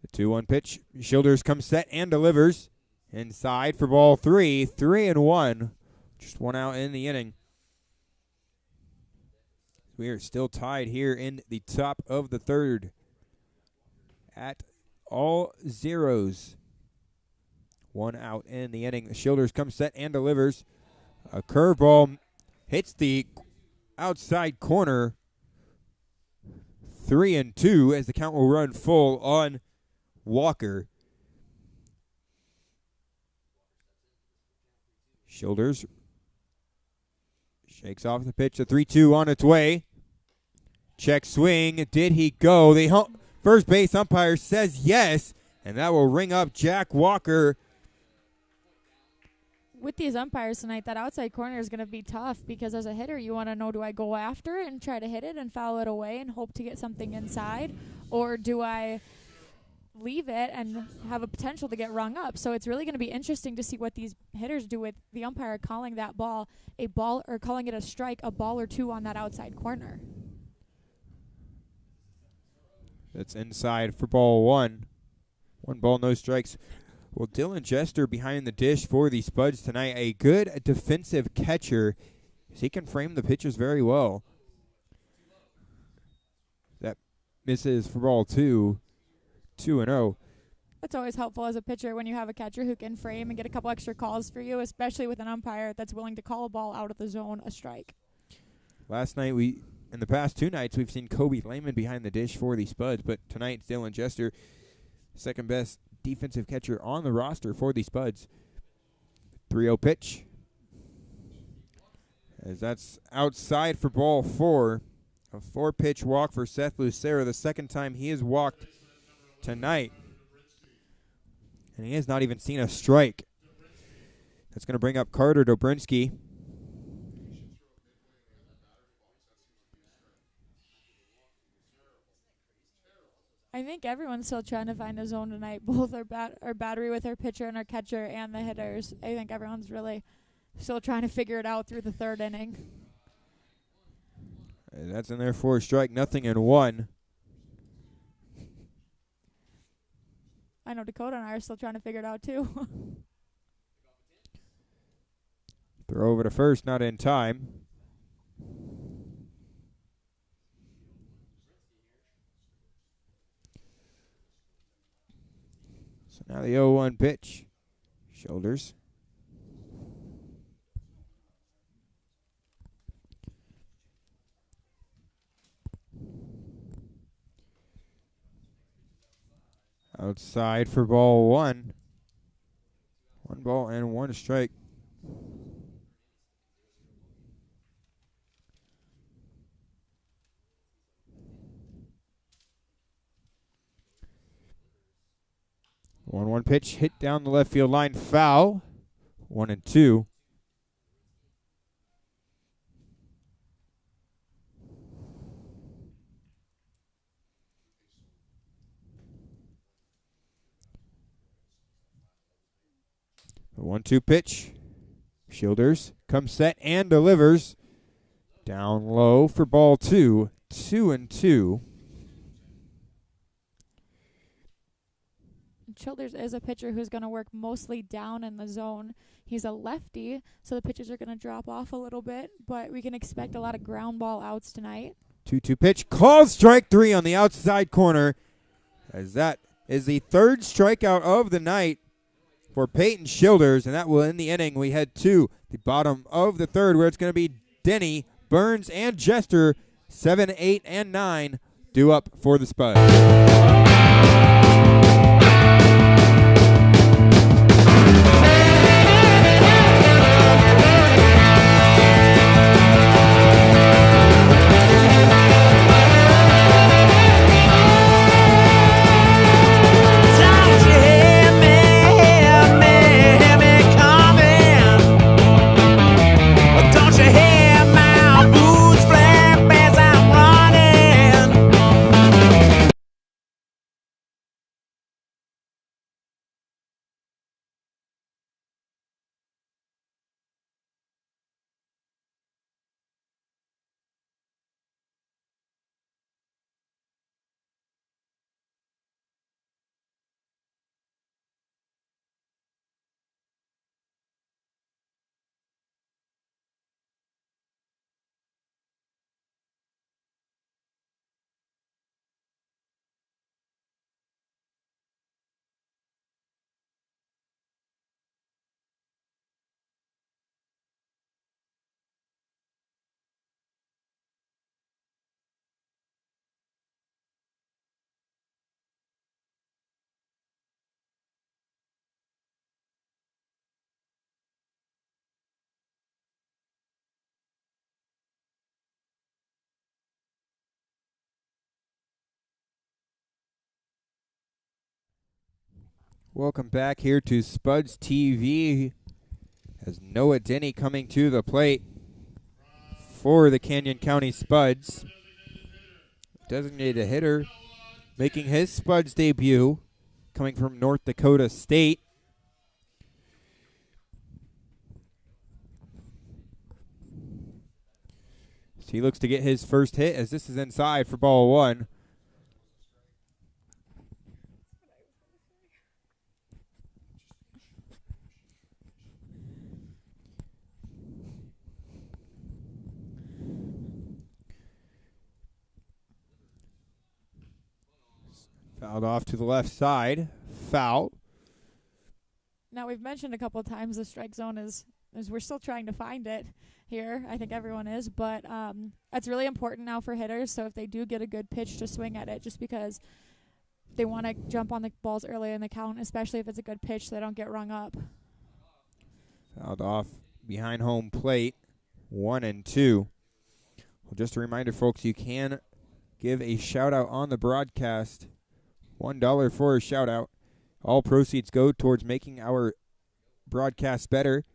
The 2-1 pitch. Childers comes set and delivers. Inside for ball 3. 3-1. Just 1 out in the inning. We are still tied here in the top of the 3rd at all zeros. 1 out in the inning. The Childers comes set and delivers. A curveball hits the outside corner. 3-2 as the count will run full on Walker. Childers shakes off the pitch. A 3-2 on its way. Check swing. Did he go? The first base umpire says yes, and that will ring up Jack Walker. with these umpires tonight, that outside corner is going to be tough because as a hitter, you want to know, do I go after it and try to hit it and foul it away and hope to get something inside, or do I leave it and have a potential to get rung up? So it's really going to be interesting to see what these hitters do with the umpire calling that ball a ball or calling it a strike, a ball or two on that outside corner. That's inside for ball one. 1 ball, no strikes. Well, Dylan Jester behind the dish for the Spuds tonight. A good defensive catcher. He can frame the pitches very well. That misses for ball 2. 2-0. That's always helpful as a pitcher when you have a catcher who can frame and get a couple extra calls for you, especially with an umpire that's willing to call a ball out of the zone a strike. Last night, in the past 2 nights, we've seen Kobe Lehman behind the dish for the Spuds, but tonight it's Dylan Jester, second best defensive catcher on the roster for the Spuds. 3-0 pitch. As that's outside for ball 4. A 4-pitch walk for Seth Lucero, the second time he has walked tonight. And he has not even seen a strike. That's going to bring up Carter Dobrinsky. I think everyone's still trying to find a zone tonight. Both our battery with our pitcher and our catcher and the hitters. I think everyone's really still trying to figure it out through the 3rd inning. That's in there for a strike, 0-1. I know Dakota and I are still trying to figure it out too. Throw over to first, not in time. So now the 0-1 pitch. Shoulders. Outside for ball one. 1 ball and 1 strike. One pitch hit down the left field line, foul. 1-2. The 1-2 pitch. Shoulders comes set and delivers. Down low for ball 2. 2-2. Childers is a pitcher who's going to work mostly down in the zone. He's a lefty, so the pitches are going to drop off a little bit, but we can expect a lot of ground ball outs tonight. 2-2 pitch. Called strike 3 on the outside corner, as that is the 3rd strikeout of the night for Peyton Shoulders, and that will end the inning. We head to the bottom of the 3rd, where it's going to be Denny, Burns, and Jester. 7, 8, and 9 due up for the Spuds. Welcome back here to Spuds TV, as Noah Denny coming to the plate for the Canyon County Spuds. Designated hitter making his Spuds debut, coming from North Dakota State. So he looks to get his first hit, as this is inside for ball 1. Fouled off to the left side. Foul. Now, we've mentioned a couple of times the strike zone is we're still trying to find it here. I think everyone is, but that's really important now for hitters. So if they do get a good pitch, to swing at it, just because they want to jump on the balls early in the count, especially if it's a good pitch, so they don't get rung up. Fouled off behind home plate. 1-2. Well, just a reminder, folks, you can give a shout-out on the broadcast. $1 for a shout-out. All proceeds go towards making our broadcast better.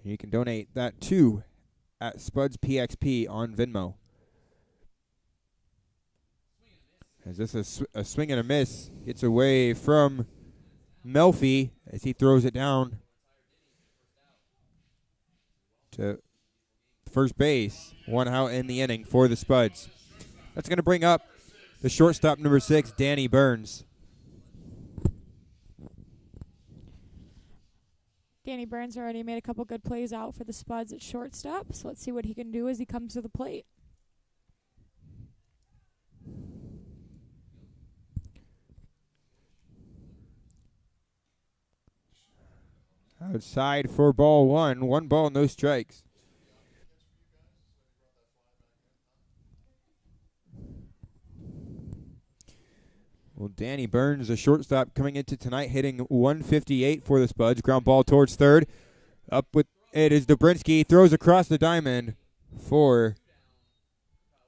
And you can donate that to at SpudsPXP on Venmo. As this is a swing and a miss. Gets away from Melfi as he throws it down to first base. 1 out in the inning for the Spuds. That's going to bring up the shortstop, number 6, Danny Burns. Danny Burns already made a couple good plays out for the Spuds at shortstop, so let's see what he can do as he comes to the plate. Outside for ball 1. 1 ball, no strikes. Well, Danny Burns, the shortstop, coming into tonight, hitting 158 for the Spuds. Ground ball towards third. Up with it is Dobrinsky. Throws across the diamond for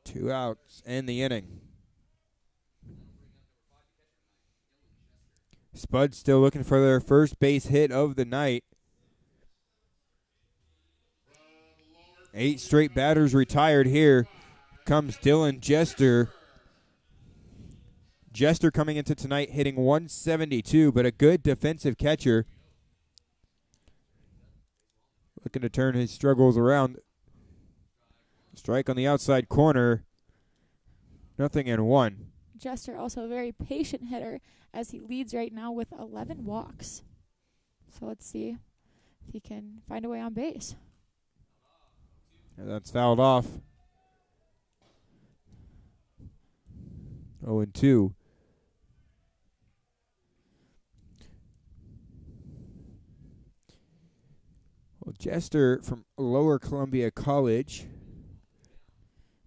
2 outs in the inning. Spuds still looking for their first base hit of the night. 8 straight batters retired here. Comes Dylan Jester. Jester coming into tonight hitting 172, but a good defensive catcher. Looking to turn his struggles around. Strike on the outside corner. 0-1. Jester also a very patient hitter as he leads right now with 11 walks. So let's see if he can find a way on base. And that's fouled off. 0-2. Well, Jester from Lower Columbia College.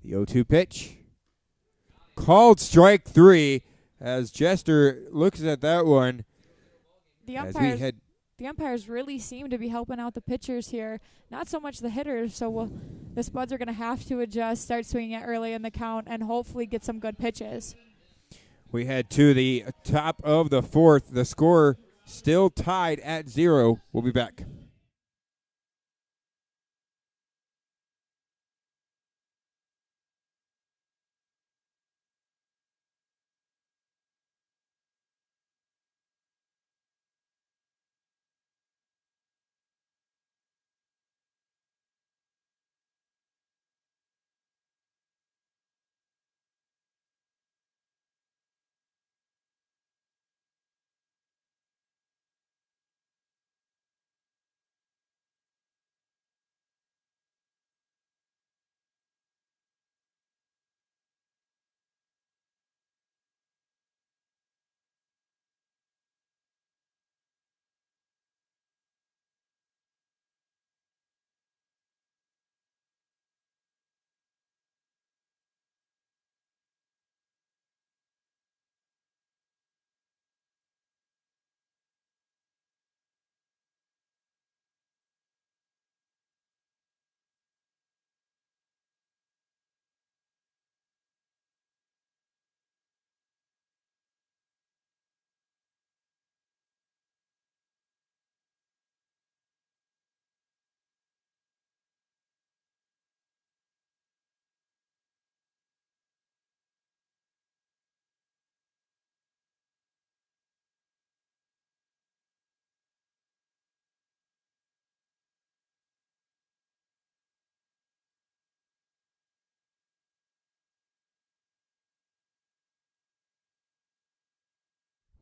The 0-2 pitch. Called strike 3 as Jester looks at that one. The as umpires, we had the umpires really seem to be helping out the pitchers here. Not so much the hitters, so the Spuds are going to have to adjust, start swinging it early in the count, and hopefully get some good pitches. We head to the top of the 4th. The score still tied at 0. We'll be back.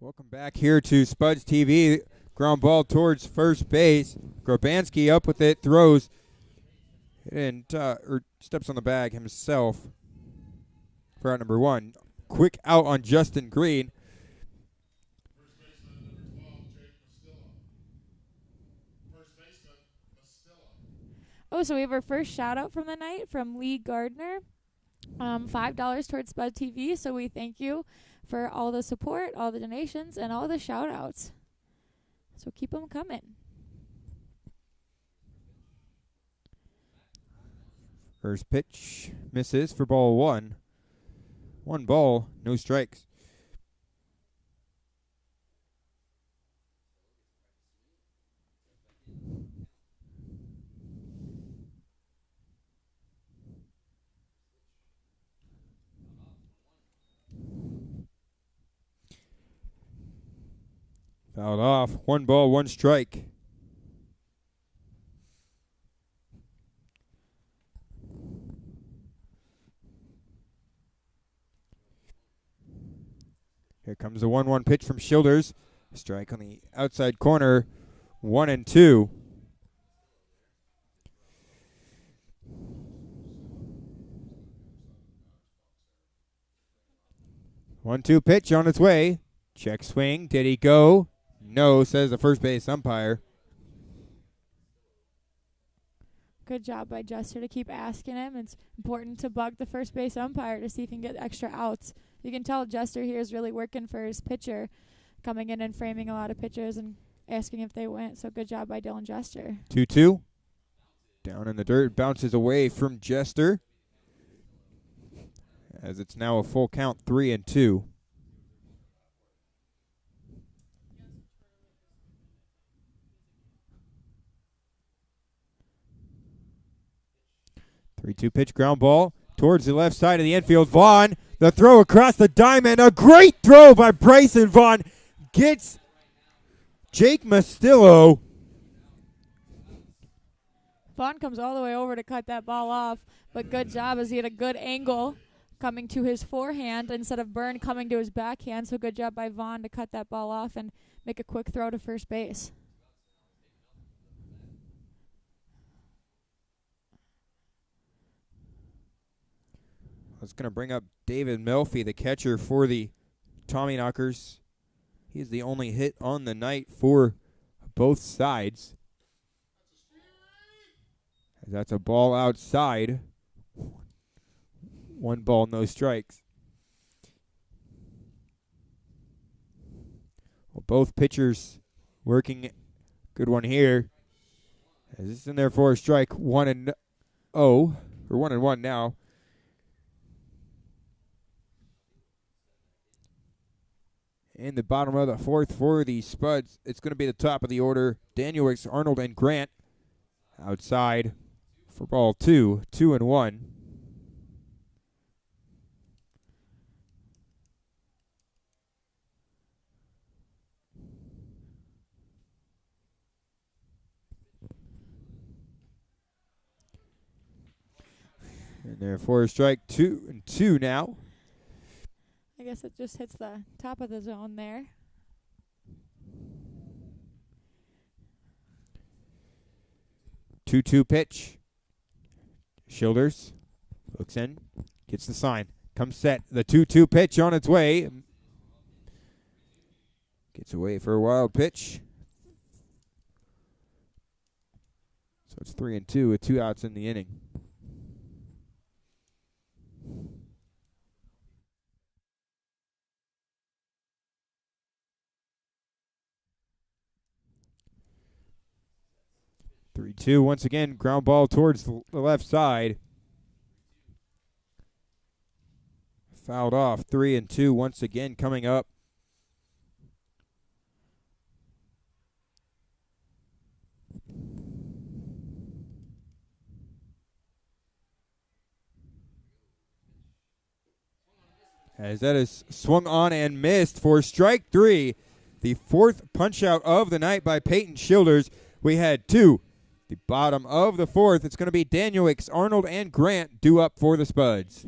Welcome back here to SpudsTV. Ground ball towards first base. Grabanski up with it, throws, and steps on the bag himself for out number 1. Quick out on Justin Green. Oh, so we have our first shout out from the night from Lee Gardner. $5 towards SpudsTV, so we thank you for all the support, all the donations, and all the shout outs. So keep them coming. First pitch misses for ball 1. 1 ball, no strikes. Fouled off. 1 ball, 1 strike. Here comes the 1-1 pitch from Childers. Strike on the outside corner. 1-2. One-two pitch on its way. Check swing. Did he go? No, says the first base umpire. Good job by Jester to keep asking him. It's important to bug the first base umpire to see if he can get extra outs you can tell Jester here is really working for his pitcher, coming in and framing a lot of pitches and asking if they went. So good job by Dylan Jester. 2-2. Down in the dirt, bounces away from Jester. As it's now a full count, 3-2. Three-two pitch, ground ball towards the left side of the infield. Vaughn, the throw across the diamond. A great throw by Bryson Vaughn. Gets Jake Mastillo. Vaughn comes all the way over to cut that ball off, but good job as he had a good angle coming to his forehand instead of Byrne coming to his backhand. So good job by Vaughn to cut that ball off and make a quick throw to first base. That's going to bring up David Melfi, the catcher for the Tommyknockers. He's the only hit on the night for both sides. That's a ball outside. 1 ball, no strikes. Well, both pitchers working. Good one here. As this is in there for a strike. 1-0, or 1-1 now. In the bottom of the fourth for the Spuds, it's going to be the top of the order. Danielix, Arnold, and Grant outside for ball 2, 2-1. And therefore, strike 2-2 now. I guess it just hits the top of the zone there. Two pitch. Childers looks in, gets the sign, comes set. The 2-2 pitch on its way. Gets away for a wild pitch. So it's 3-2 with 2 outs in the inning. Three-two once again, ground ball towards the left side. Fouled off. 3-2 once again coming up. As that is swung on and missed for strike 3. The 4th punch out of the night by Peyton Childers. We had 2. The bottom of the 4th, it's going to be Danielix, Arnold, and Grant due up for the Spuds.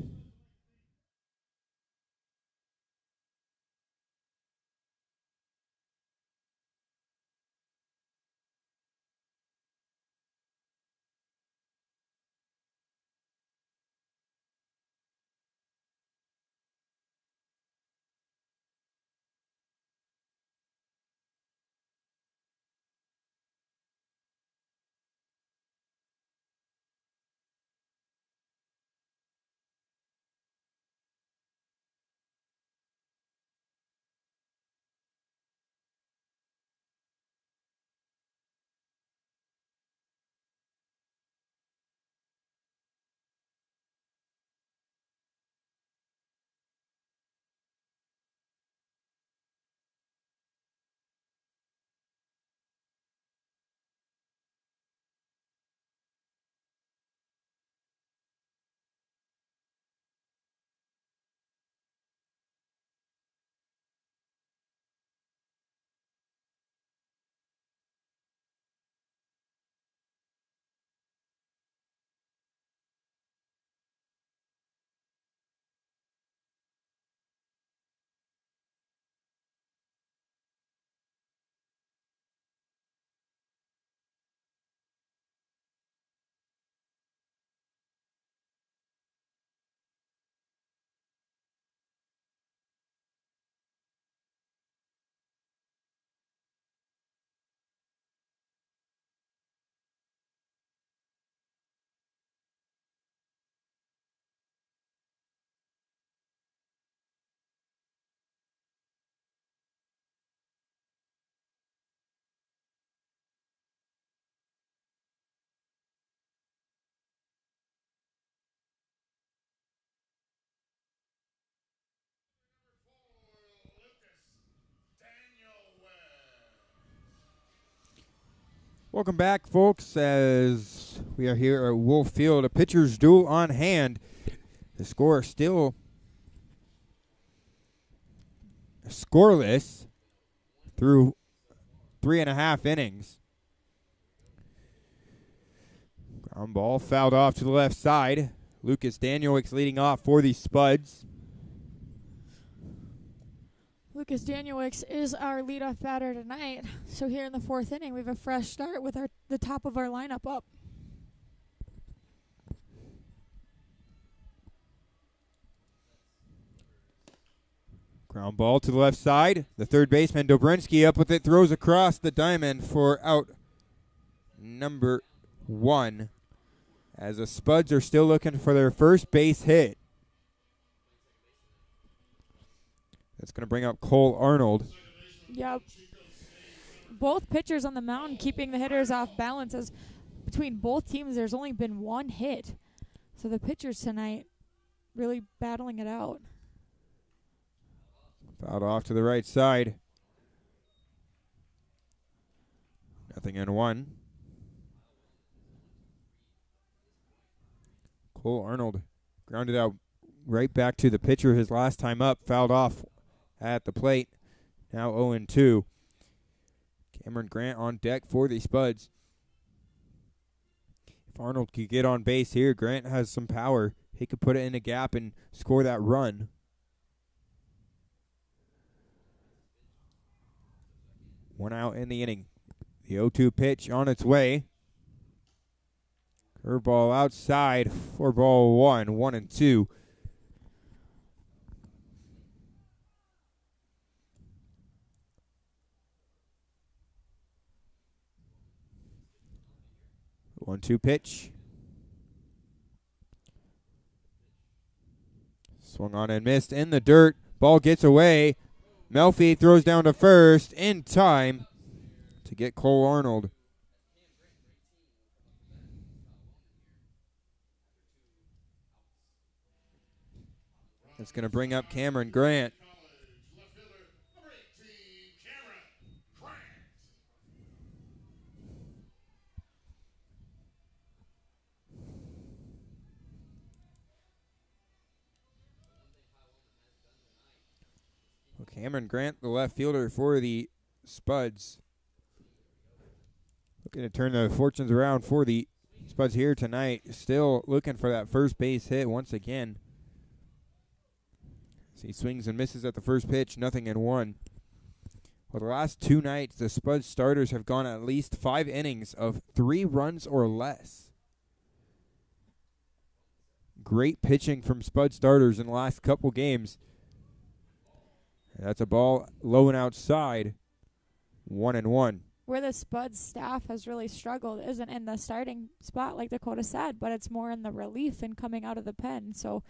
Welcome back, folks, as we are here at Wolf Field, a pitcher's duel on hand. The score still scoreless through 3.5 innings. Ground ball fouled off to the left side. Lucas Danielwick's leading off for the Spuds. Lucas Danielwick is our leadoff batter tonight. So here in the 4th inning, we have a fresh start with the top of our lineup up. Ground ball to the left side. The third baseman, Dobrinsky, up with it, throws across the diamond for out number 1. As the Spuds are still looking for their first base hit. That's going to bring up Cole Arnold. Yep. Both pitchers on the mound keeping the hitters off balance, as between both teams there's only been 1 hit. So the pitchers tonight really battling it out. Fouled off to the right side. 0-1. Cole Arnold grounded out right back to the pitcher his last time up. Fouled off at the plate. Now 0-2. Cameron Grant on deck for the Spuds. If Arnold could get on base here, Grant has some power. He could put it in a gap and score that run. One out in the inning. The 0-2 pitch on its way. Curveball outside for ball 1, 1-2. The 1-2 pitch. Swung on and missed in the dirt. Ball gets away. Melfi throws down to first in time to get Cole Arnold. It's going to bring up Cameron Grant. 'Cameron Grant, the left fielder for the Spuds. Looking to turn the fortunes around for the Spuds here tonight. Still looking for that first base hit once again. As he swings and misses at the first pitch, 0-1. Well, the last 2 nights, the Spuds starters have gone at least 5 innings of 3 runs or less. Great pitching from Spud starters in the last couple games. That's a ball low and outside, 1-1. Where the Spuds staff has really struggled isn't in the starting spot, like Dakota said, but it's more in the relief and coming out of the pen. So,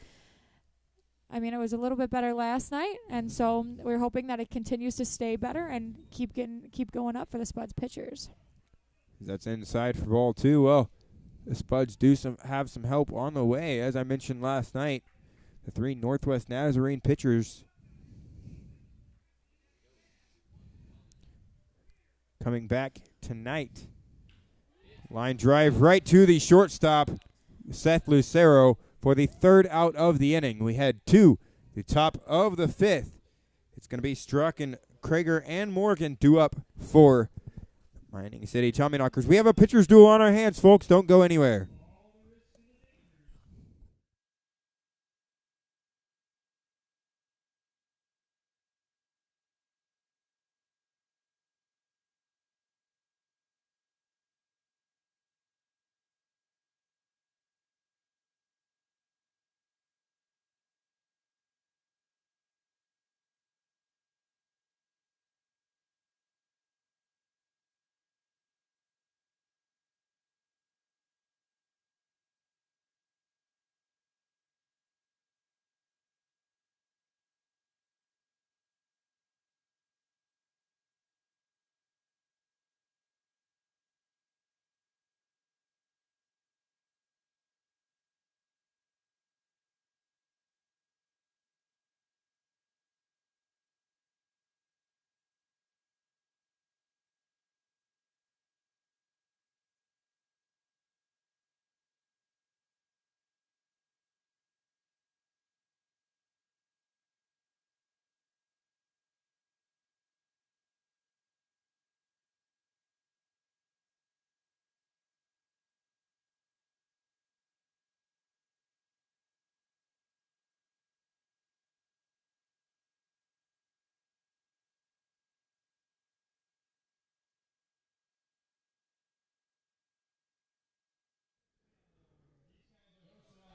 I mean, it was a little bit better last night, and so we're hoping that it continues to stay better and keep going up for the Spuds pitchers. That's inside for ball 2. Well, the Spuds do have some help on the way. As I mentioned last night, the 3 Northwest Nazarene pitchers coming back tonight. Line drive right to the shortstop, Seth Lucero, for the 3rd out of the inning. We head to the top of the 5th. It's going to be Struck and Krager and Morgan due up for Mining City Tommyknockers. We have a pitcher's duel on our hands, folks. Don't go anywhere.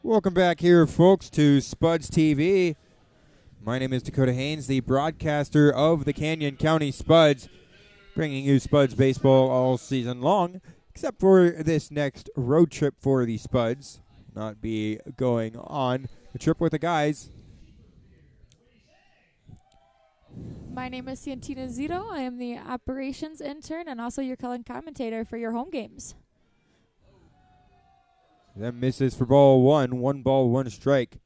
Welcome back here, folks, to SpudsTV. My name is Dakota Haynes, the broadcaster of the Canyon County Spuds, bringing you Spuds baseball all season long, except for this next road trip for the Spuds. Not be going on a trip with the guys. My name is Santina Zito. I am the operations intern and also your color commentator for your home games. That misses for ball one. 1 ball, 1 strike.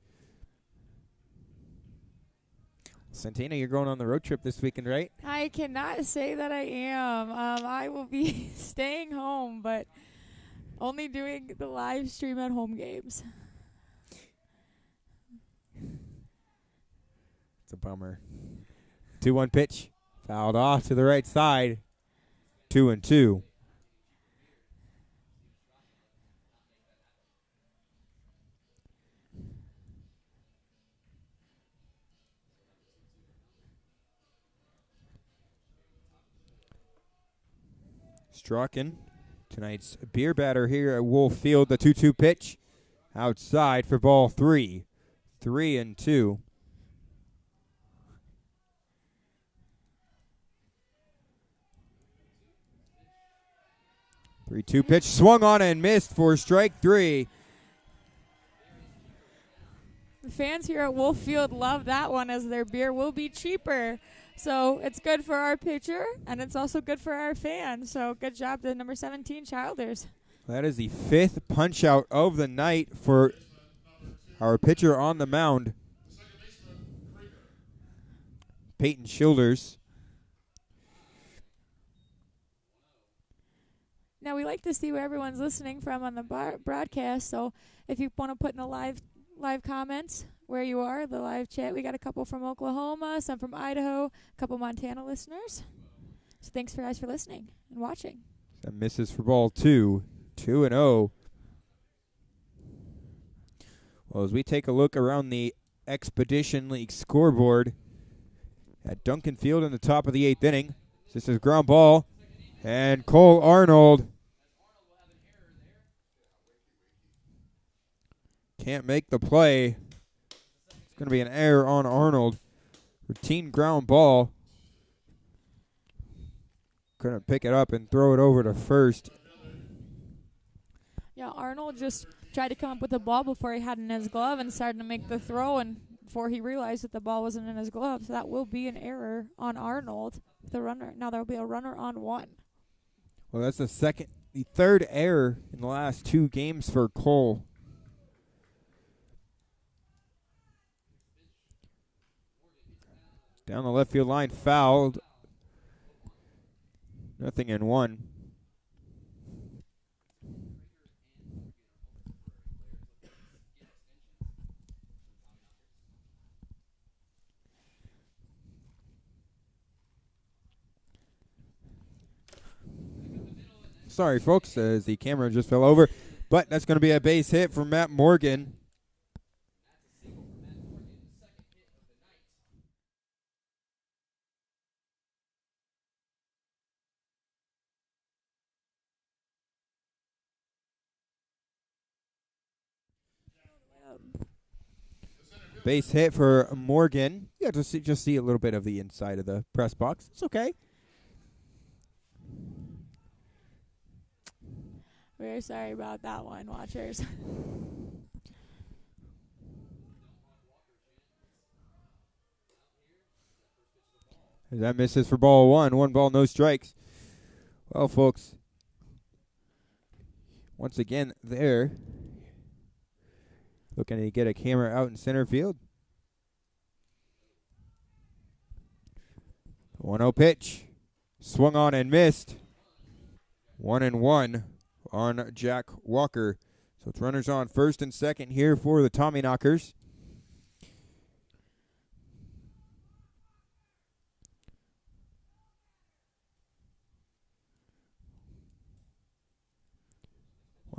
Santina, you're going on the road trip this weekend, right? I cannot say that I am. I will be staying home, but only doing the live stream at home games. It's a bummer. 2-1 pitch. Fouled off to the right side. 2-2. Strachan, tonight's beer batter here at Wolf Field. The 2-2 pitch outside for ball 3. 3-2. 3-2 pitch swung on and missed for strike 3. The fans here at Wolf Field love that one, as their beer will be cheaper. So it's good for our pitcher, and it's also good for our fans. So good job to number 17, Childers. That is the 5th punch out of the night for our pitcher on the mound, Peyton Childers. Now, we like to see where everyone's listening from on the broadcast. So if you want to put in a live comments where you are, the live chat, we got a couple from Oklahoma, some from Idaho, a couple Montana listeners. So thanks for guys for listening and watching. That misses for ball 2. 2-0. Well, as we take a look around the Expedition League scoreboard at Duncan Field in the top of the 8th inning, this is ground ball, and Cole Arnold can't make the play. It's going to be an error on Arnold. Routine ground ball. Couldn't pick it up and throw it over to first. Yeah, Arnold just tried to come up with the ball before he had it in his glove and started to make the throw, and before he realized that the ball wasn't in his glove. So that will be an error on Arnold. The runner. Now there will be a runner on 1. Well, that's the 3rd error in the last 2 games for Cole. Down the left field line, fouled. 0-1. Sorry, folks, as the camera just fell over. But that's going to be a base hit for Matt Morgan. Base hit for Morgan. Yeah, just see a little bit of the inside of the press box. It's okay. We're sorry about that one, watchers. That misses for ball 1. 1 ball, no strikes. Well, folks, once again, there, looking to get a camera out in center field. 1-0 pitch. Swung on and missed. 1-1 on Jack Walker. So it's runners on first and second here for the Tommyknockers.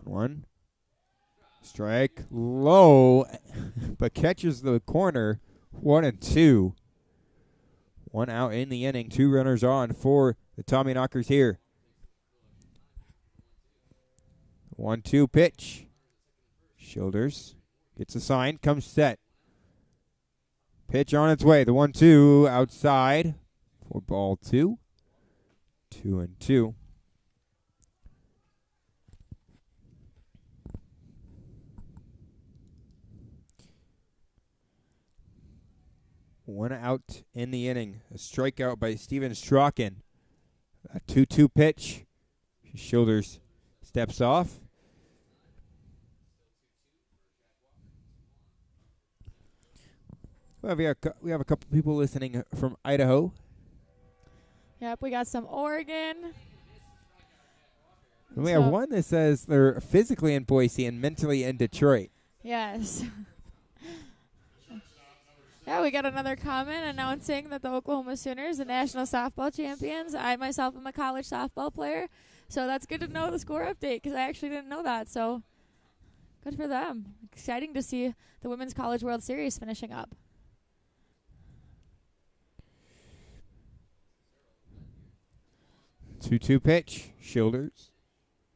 One. Strike low, but catches the corner. 1-2. 1 out in the inning. 2 runners on for the Tommyknockers here. 1-2 pitch. Childers Gets a sign, comes set. Pitch on its way. The 1-2 outside for ball 2. 2-2. One out in the inning. A strikeout by Steven Strachan. A 2-2 pitch. Shoulders steps off. Well, we have a couple people listening from Idaho. Yep, we got some Oregon. And we have one that says they're physically in Boise and mentally in Detroit. Yes. Yeah, we got another comment announcing that the Oklahoma Sooners, the national softball champions. I myself am a college softball player, so that's good to know the score update because I actually didn't know that. So good for them. Exciting to see the Women's College World Series finishing up. Two pitch, Shoulders.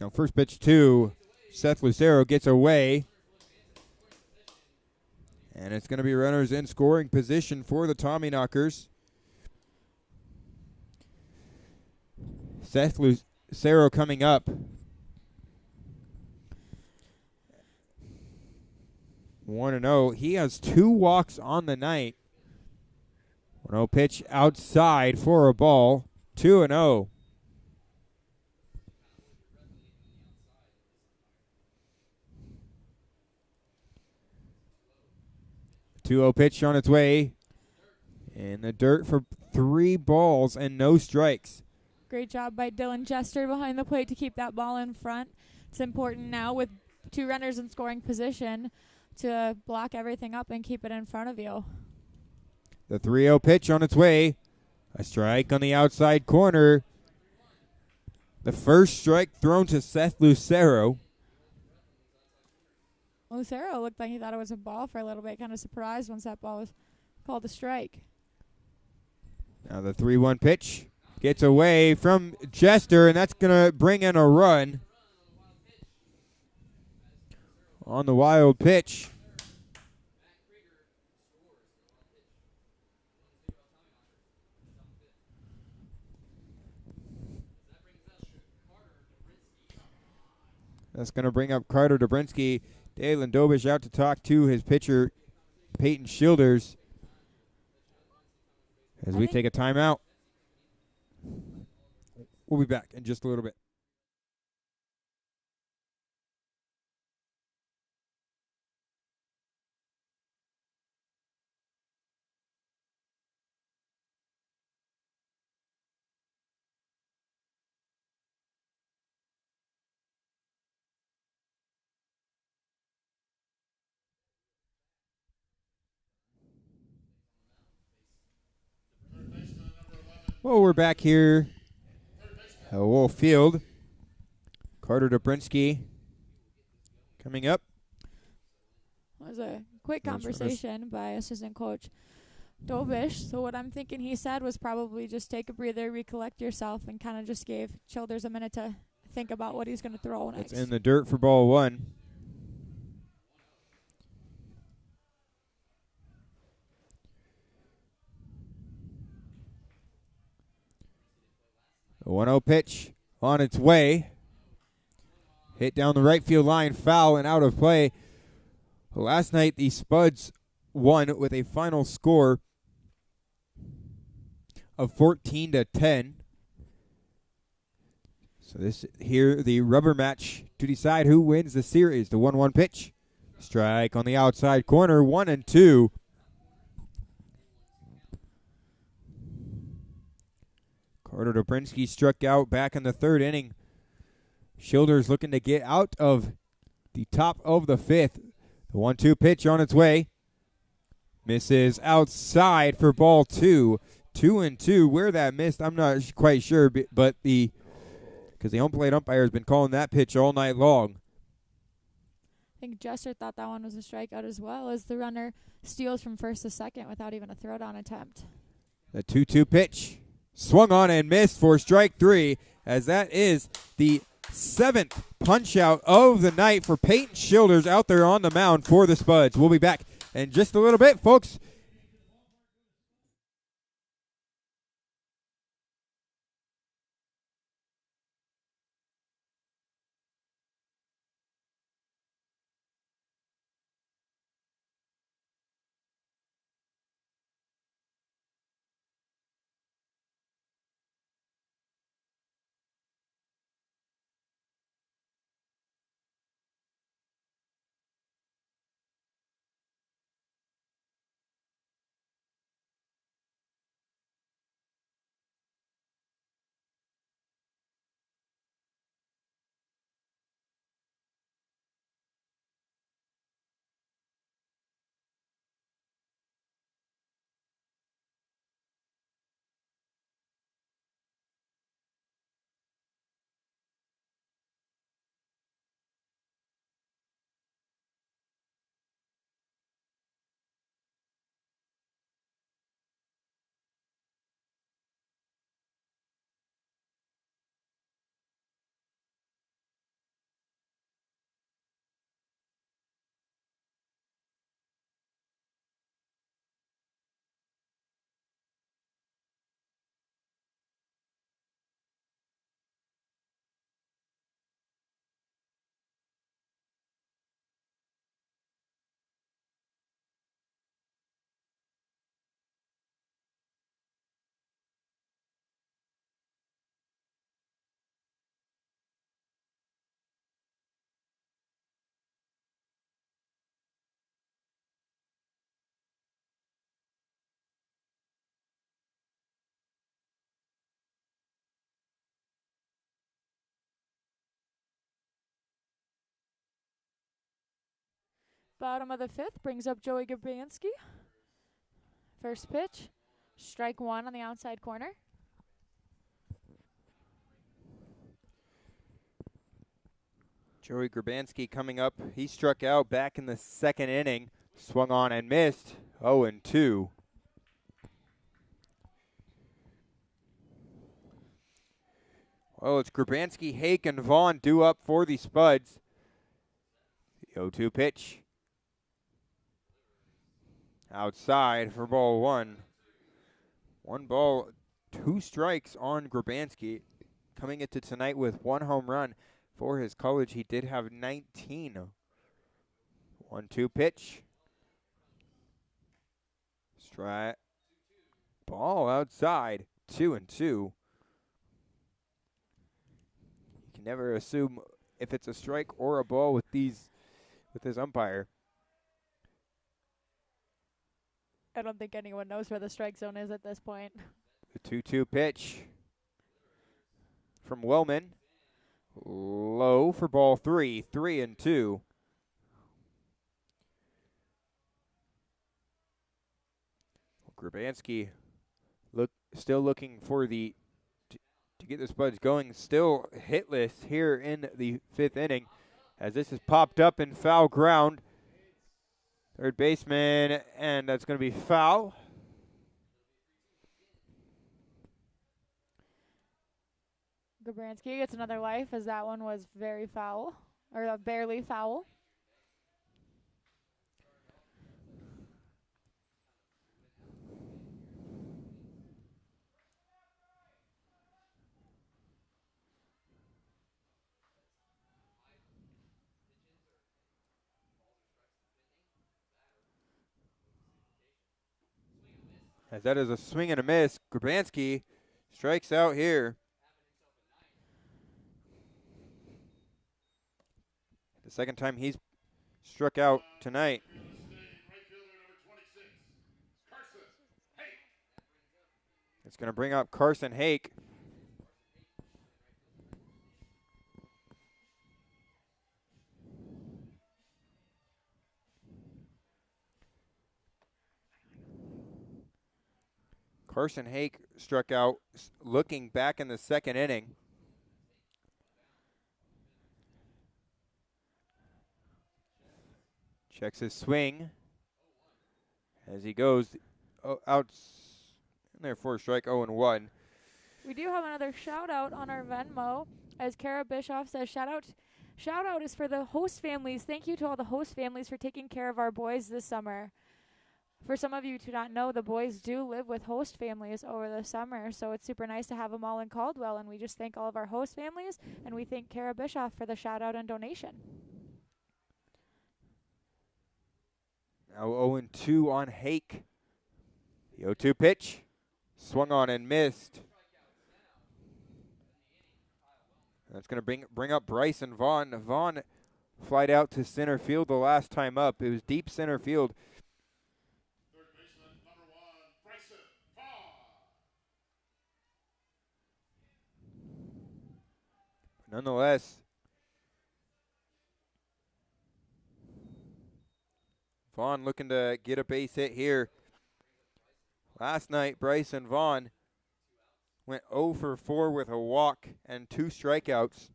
Now first pitch to Seth Lucero gets away. And it's going to be runners in scoring position for the Tommyknockers. Seth Lucero coming up. 1-0. He has 2 walks on the night. 1-0 pitch outside for a ball. 2-0. 2-0 pitch on its way. In the dirt for 3 balls and no strikes. Great job by Dylan Jester behind the plate to keep that ball in front. It's important now with 2 runners in scoring position to block everything up and keep it in front of you. The 3-0 pitch on its way. A strike on the outside corner. The first strike thrown to Seth Lucero. Lucero looked like he thought it was a ball for a little bit. Kind of surprised once that ball was called a strike. Now the 3-1 pitch gets away from Jester, and that's going to bring in a run on the wild pitch. That's going to bring up Carter Dobrinsky. Dalen Dobish out to talk to his pitcher, Peyton Shoulders, as we take a timeout. We'll be back in just a little bit. Well, we're back here at Wolf Field. Carter Dobrinsky coming up. It was a quick conversation by assistant coach Dobish. So what I'm thinking he said was probably just take a breather, recollect yourself, and kind of just gave Childers a minute to think about what he's going to throw next. It's in the dirt for ball 1. A 1-0 pitch on its way. Hit down the right field line, foul and out of play. Last night, the Spuds won with a final score of 14-10. So this here, the rubber match to decide who wins the series. The 1-1 pitch. Strike on the outside corner, 1-2. Carter Dobrinsky struck out back in the 3rd inning. Shoulders looking to get out of the top of the 5th. The 1-2 pitch on its way. Misses outside for ball 2. 2-2. Where that missed, I'm not quite sure, but because the home plate umpire has been calling that pitch all night long. I think Jester thought that one was a strikeout as well, as the runner steals from first to second without even a throwdown attempt. The 2-2 pitch. Swung on and missed for strike 3, as that is the 7th punch-out of the night for Peyton Childers out there on the mound for the Spuds. We'll be back in just a little bit, folks. Bottom of the 5th brings up Joey Gabanski. First pitch, strike 1 on the outside corner. Joey Grabanski coming up. He struck out back in the 2nd inning. Swung on and missed. 0-2. Well, it's Grabanski, Hake, and Vaughn due up for the Spuds. The 0-2 pitch. Outside for ball 1. 1 ball, 2 strikes on Grabanski. Coming into tonight with 1 home run. For his college, he did have 19. 1-2 pitch. Strike. Ball outside. 2-2. You can never assume if it's a strike or a ball with this umpire. I don't think anyone knows where the strike zone is at this point. The 2-2 pitch from Wellman. Low for ball 3. 3-2. Grabanski still looking for to get the Spuds going. Still hitless here in the 5th inning as this is popped up in foul ground. Third baseman, and that's going to be foul. Gabransky gets another life as that one was very foul, or barely foul. As that is a swing and a miss. Grabanski strikes out here. The second time he's struck out tonight. It's going to bring up Carson Hake. Carson Hake struck out looking back in the 2nd inning. Checks his swing as he goes out in there for a strike. 0-1. We do have another shout out on our Venmo. As Kara Bischoff says, shout out is for the host families. Thank you to all the host families for taking care of our boys this summer. For some of you who do not know, the boys do live with host families over the summer, so it's super nice to have them all in Caldwell, and we just thank all of our host families, and we thank Kara Bischoff for the shout-out and donation. Now 0-2 on Hake. The 0-2 pitch. Swung on and missed. That's going to bring up Bryson Vaughn. Vaughn flied out to center field the last time up. It was deep center field. Third baseman, number 1, Bryson Vaughn. Nonetheless, Vaughn looking to get a base hit here. Last night, Bryson Vaughn went 0 for 4 with a walk and 2 strikeouts.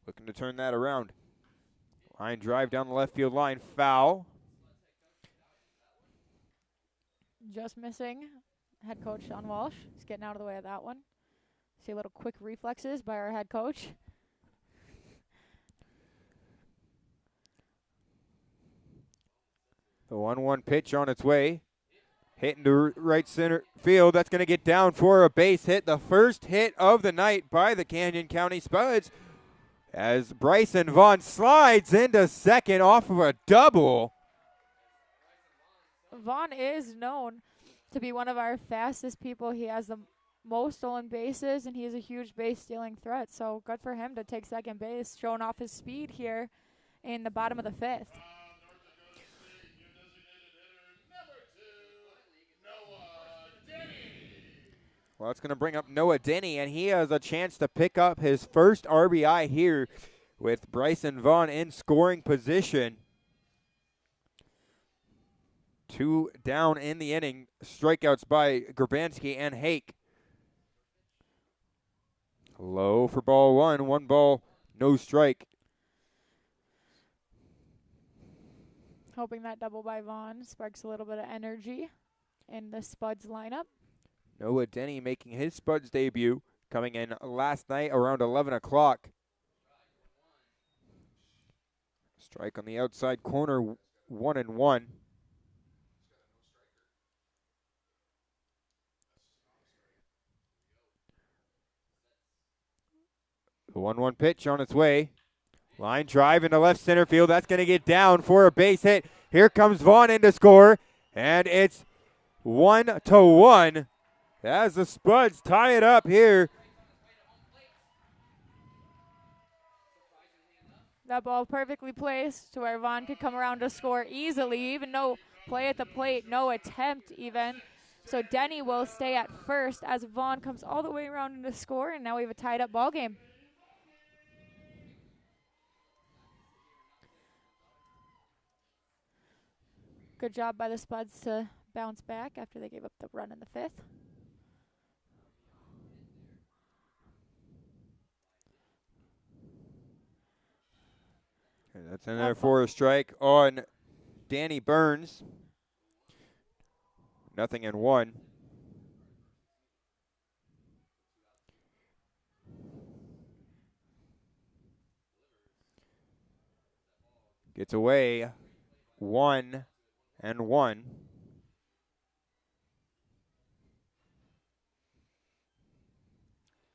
Looking to turn that around. Line drive down the left field line, foul. Just missing head coach Sean Walsh. He's getting out of the way of that one. See a little quick reflexes by our head coach. The 1-1 pitch on its way. Hitting to right center field. That's going to get down for a base hit. The first hit of the night by the Canyon County Spuds as Bryson Vaughn slides into second off of a double. Vaughn is known to be one of our fastest people. He has the most stolen bases, and he's a huge base-stealing threat. So good for him to take second base, showing off his speed here in the bottom of the 5th. Well, it's going to bring up Noah Denny, and he has a chance to pick up his first RBI here with Bryson Vaughn in scoring position. 2 down in the inning. Strikeouts by Grabanski and Hake. Low for ball 1. 1 ball, no strike. Hoping that double by Vaughn sparks a little bit of energy in the Spuds lineup. Noah Denny making his Spuds debut, coming in last night around 11 o'clock. Strike on the outside corner, 1-1. The 1-1 pitch on its way. Line drive into left center field. That's going to get down for a base hit. Here comes Vaughn in to score, and it's 1-1. As the Spuds tie it up here. That ball perfectly placed to where Vaughn could come around to score easily, even no play at the plate, no attempt even. So Denny will stay at first as Vaughn comes all the way around to score, and now we have a tied up ball game. Good job by the Spuds to bounce back after they gave up the run in the 5th. That's in there for a strike on Danny Burns. 0-1. Gets away 1-1.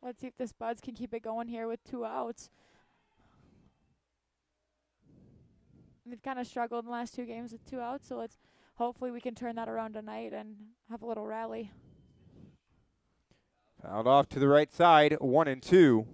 Let's see if the Spuds can keep it going here with 2 outs. They've kind of struggled in the last 2 games with 2 outs, so hopefully we can turn that around tonight and have a little rally. Fouled off to the right side, 1-2.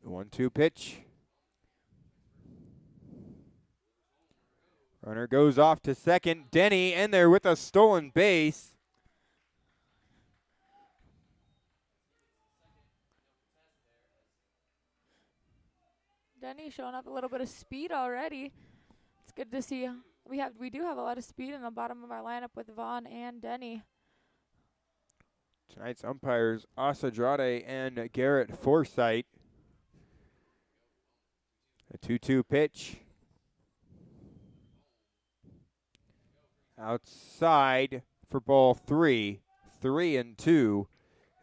The 1-2 pitch. Runner goes off to second. Denny in there with a stolen base. Denny showing up a little bit of speed already. It's good to see We do have a lot of speed in the bottom of our lineup with Vaughn and Denny. Tonight's umpires, Asadrade and Garrett Forsythe. A 2-2 pitch. Outside for ball 3. 3-2.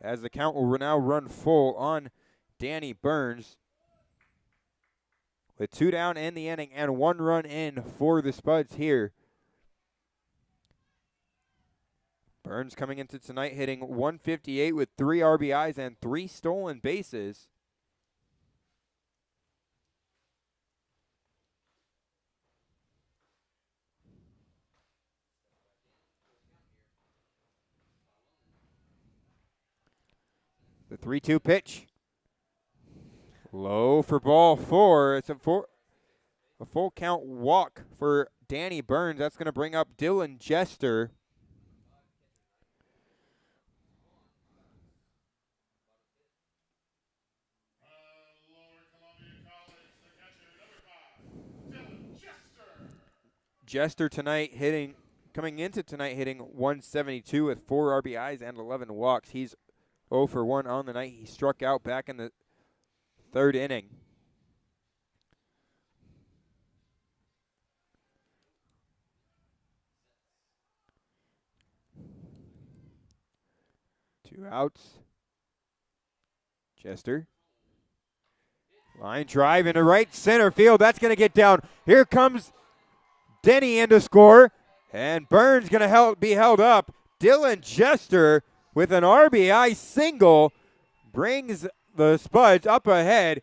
As the count will now run full on Danny Burns. With 2 down in the inning and 1 run in for the Spuds here. Burns coming into tonight hitting .158 with 3 RBIs and 3 stolen bases. The 3-2 pitch. Low for ball 4. It's a full count walk for Danny Burns. That's going to bring up Dylan Jester. Lower Columbia College, the catcher, number 5, Dylan Jester. Jester coming into tonight hitting .172 with 4 RBIs and 11 walks. He's 0 for 1 on the night. He struck out back in the 3rd inning. Two outs. Jester. Line drive into right center field. That's going to get down. Here comes Denny in to score. And Burns going to be held up. Dylan Jester with an RBI single brings the Spuds up ahead.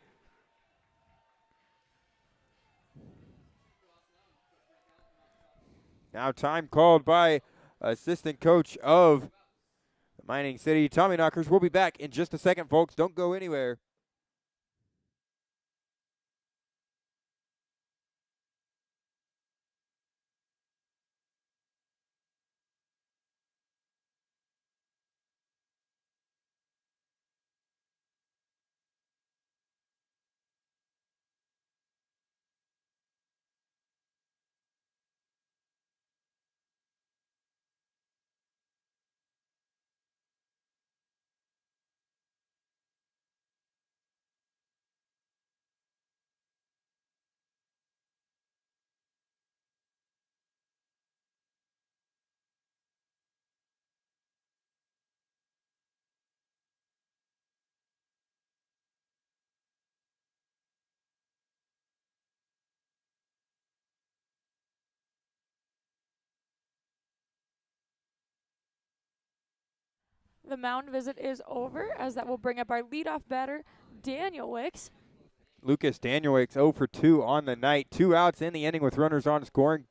Now time called by assistant coach of the Mining City Tommyknockers. We'll be back in just a second, folks. Don't go anywhere. The mound visit is over, as that will bring up our leadoff batter, Daniel Wicks. Lucas Danielwick 0 for 2 on the night. 2 outs in the inning with runners on scoring.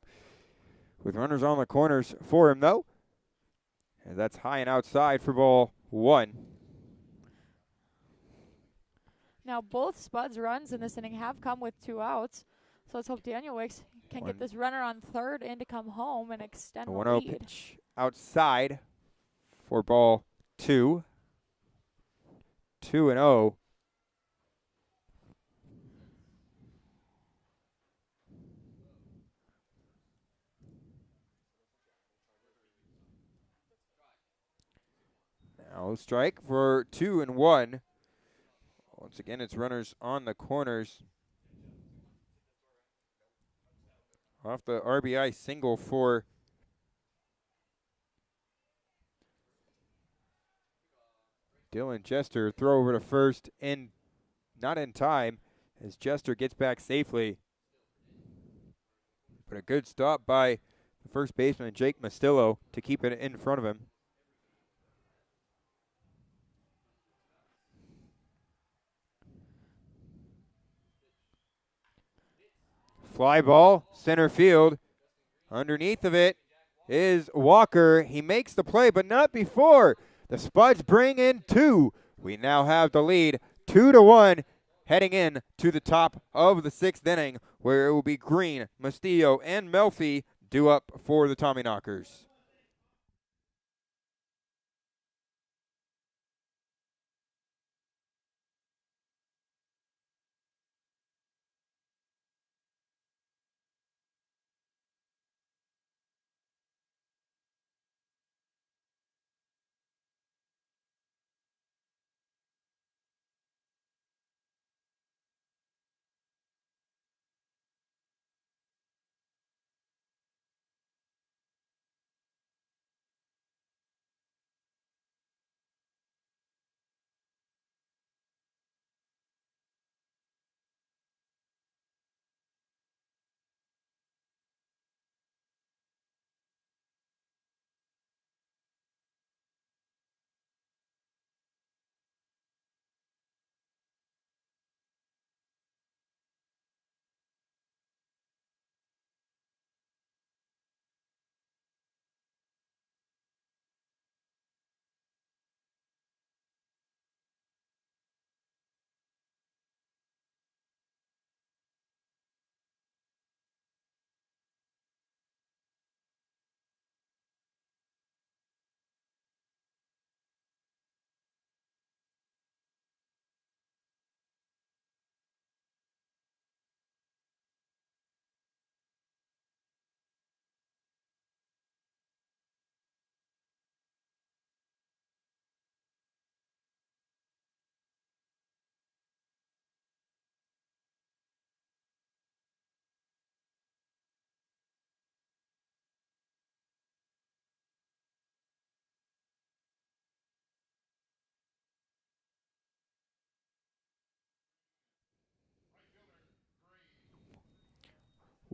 With runners on the corners for him, though. And that's high and outside for ball 1. Now both Spuds runs in this inning have come with 2 outs. So let's hope Daniel Wicks can get this runner on third in to come home and extend A the 1-0 lead. pitch outside for ball 2. 2-0. Now strike for 2-1. Once again, it's runners on the corners. Off the RBI single for Dylan Jester. Throw over to first, and not in time as Jester gets back safely. But a good stop by the first baseman, Jake Mastillo, to keep it in front of him. Fly ball, center field. Underneath of it is Walker. He makes the play, but not before. The Spuds bring in 2. We now have the lead 2-1 heading in to the top of the 6th inning, where it will be Green, Mastillo, and Melfi due up for the Tommyknockers.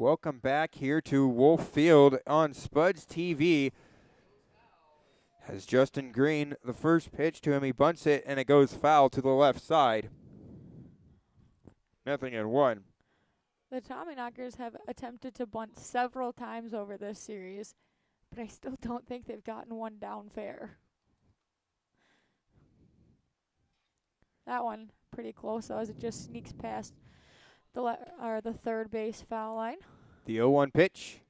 Welcome back here to Wolf Field on Spuds TV. Has Justin Green the first pitch to him. He bunts it, and it goes foul to the left side. 0-1. The Tommyknockers have attempted to bunt several times over this series, but I still don't think they've gotten one down fair. That one pretty close though, as it just sneaks past the third base foul line. The 0-1 pitch.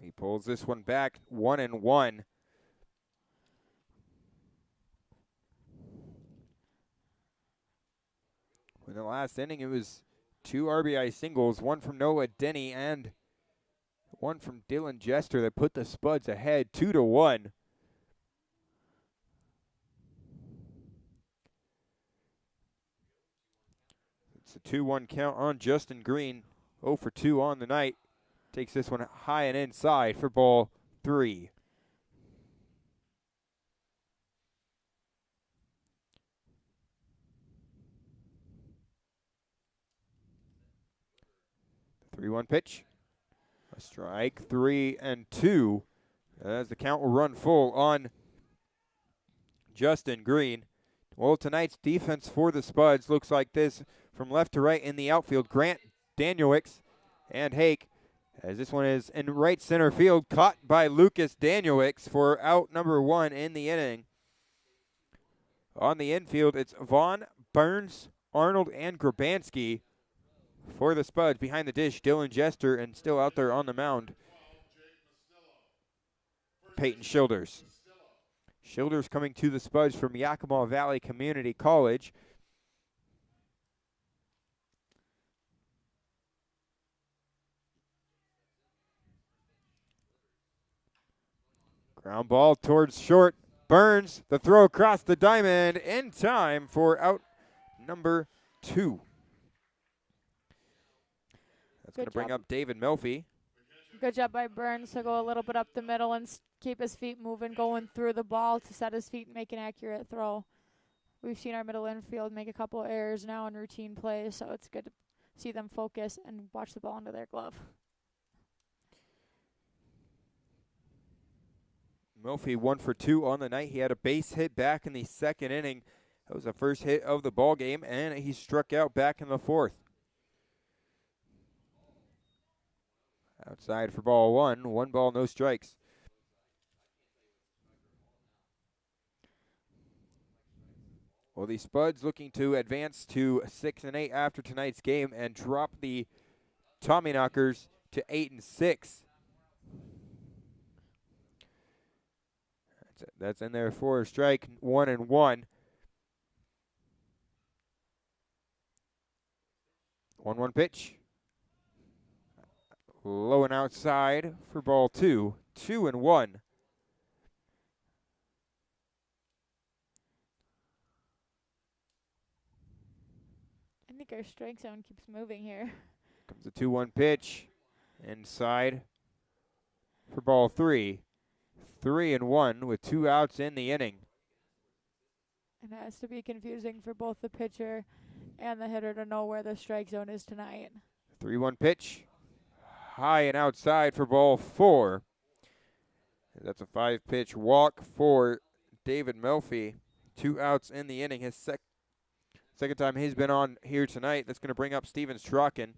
He pulls this one back, 1-1. In the last inning, it was 2 RBI singles, one from Noah Denny and one from Dylan Jester that put the Spuds ahead 2-1. It's a 2-1 count on Justin Green. 0 for 2 on the night. Takes this one high and inside for ball 3. The 3-1 pitch. A strike, 3-2. As the count will run full on Justin Green. Well, tonight's defense for the Spuds looks like this from left to right in the outfield. Grant, Danielix, and Hake. As this one is in right center field, caught by Lucas Danielix for out number 1 in the inning. On the infield, it's Vaughn, Burns, Arnold, and Grabansky for the Spuds. Behind the dish, Dylan Jester, and still out there on the mound, Peyton Childers. Childers coming to the Spuds from Yakima Valley Community College. Ground ball towards short. Burns, the throw across the diamond in time for out number 2. That's going to bring up David Melfi. Good job by Burns to go a little bit up the middle and keep his feet moving, going through the ball to set his feet and make an accurate throw. We've seen our middle infield make a couple errors now in routine plays, so it's good to see them focus and watch the ball into their glove. Melfi 1 for 2 on the night. He had a base hit back in the second inning. That was the first hit of the ball game, and he struck out back in the 4th. Outside for ball 1. 1 ball, no strikes. Well, the Spuds looking to advance to 6-8 after tonight's game and drop the Tommyknockers to 8-6. That's in there for a strike, 1-1. 1-1 pitch. Low and outside for ball 2. 2-1. I think our strike zone keeps moving here. Comes a 2-1 pitch. Inside for ball 3. 3-1 with 2 outs in the inning. It has to be confusing for both the pitcher and the hitter to know where the strike zone is tonight. 3-1 pitch. High and outside for ball 4. That's a 5-pitch walk for David Melfi. 2 outs in the inning. His second time he's been on here tonight. That's going to bring up Steven Strachan.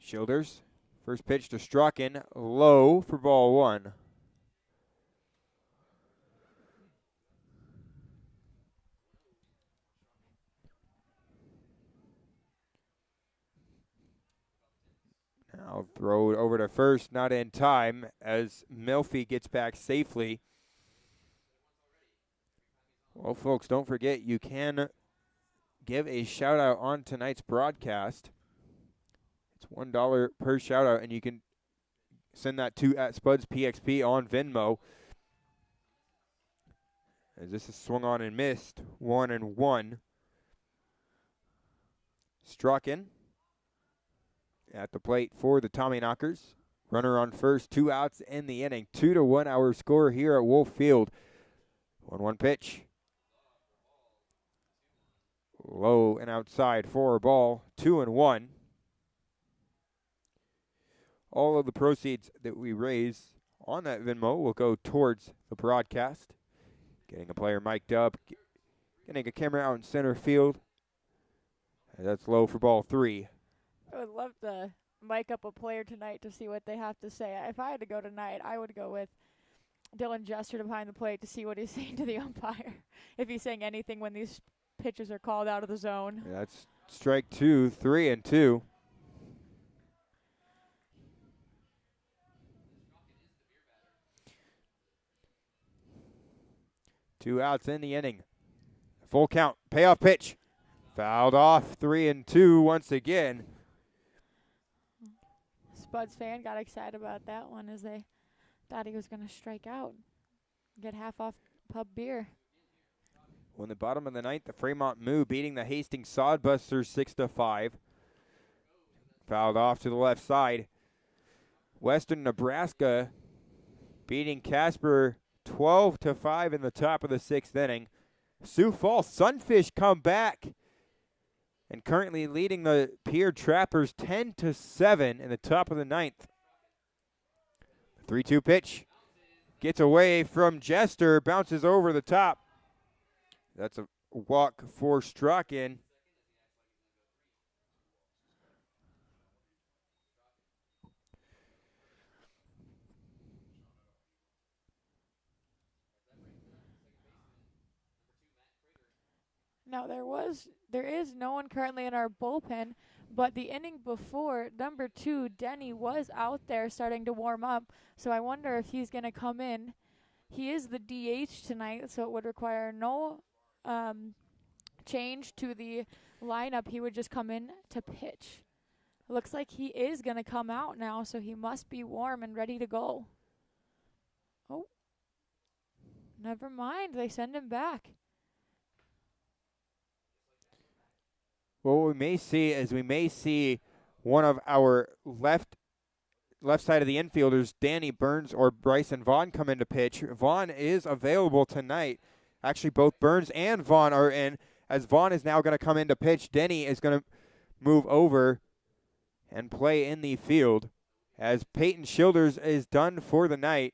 Childers, first pitch to Strachan, low for ball 1. Now throw it over to first, not in time as Melfi gets back safely. Well, folks, don't forget you can give a shout out on tonight's broadcast. It's $1 per shout out, and you can send that to @SpudsPXP on Venmo. As this is swung on and missed, 1-1. Strachan at the plate for the Tommyknockers. Runner on first, 2 outs in the inning. 2-1 our score here at Wolf Field. 1-1 pitch. Low and outside for a ball. 2-1. All of the proceeds that we raise on that Venmo will go towards the broadcast. Getting a player mic'd up. Getting a camera out in center field. That's low for ball 3. I would love to mic up a player tonight to see what they have to say. If I had to go tonight, I would go with Dylan Jester behind the plate to see what he's saying to the umpire. If he's saying anything when these pitches are called out of the zone. Yeah, that's strike 2, 3-2. Two outs in the inning. Full count. Payoff pitch. Fouled off. 3-2 once again. Spuds fan got excited about that one as they thought he was going to strike out. Get half off pub beer. Well, in the bottom of the ninth, the Fremont Moo beating the Hastings Sodbusters 6-5. Fouled off to the left side. Western Nebraska beating Casper 12-5 in the top of the 6th inning. Sioux Falls Sunfish come back and currently leading the Pierre Trappers 10-7 in the top of the 9th. 3-2 pitch gets away from Jester, bounces over the top. That's a walk for Strachan. Now there is no one currently in our bullpen, but the inning before, number 2, Denny, was out there starting to warm up. So I wonder if he's going to come in. He is the DH tonight, so it would require no change to the lineup. He would just come in to pitch. Looks like he is going to come out now, so he must be warm and ready to go. Oh, never mind. They send him back. Well, what we may see one of our left side of the infielders, Danny Burns or Bryson Vaughn, come into pitch. Vaughn is available tonight. Actually, both Burns and Vaughn are in. As Vaughn is now going to come into pitch, Denny is going to move over and play in the field as Peyton Childers is done for the night.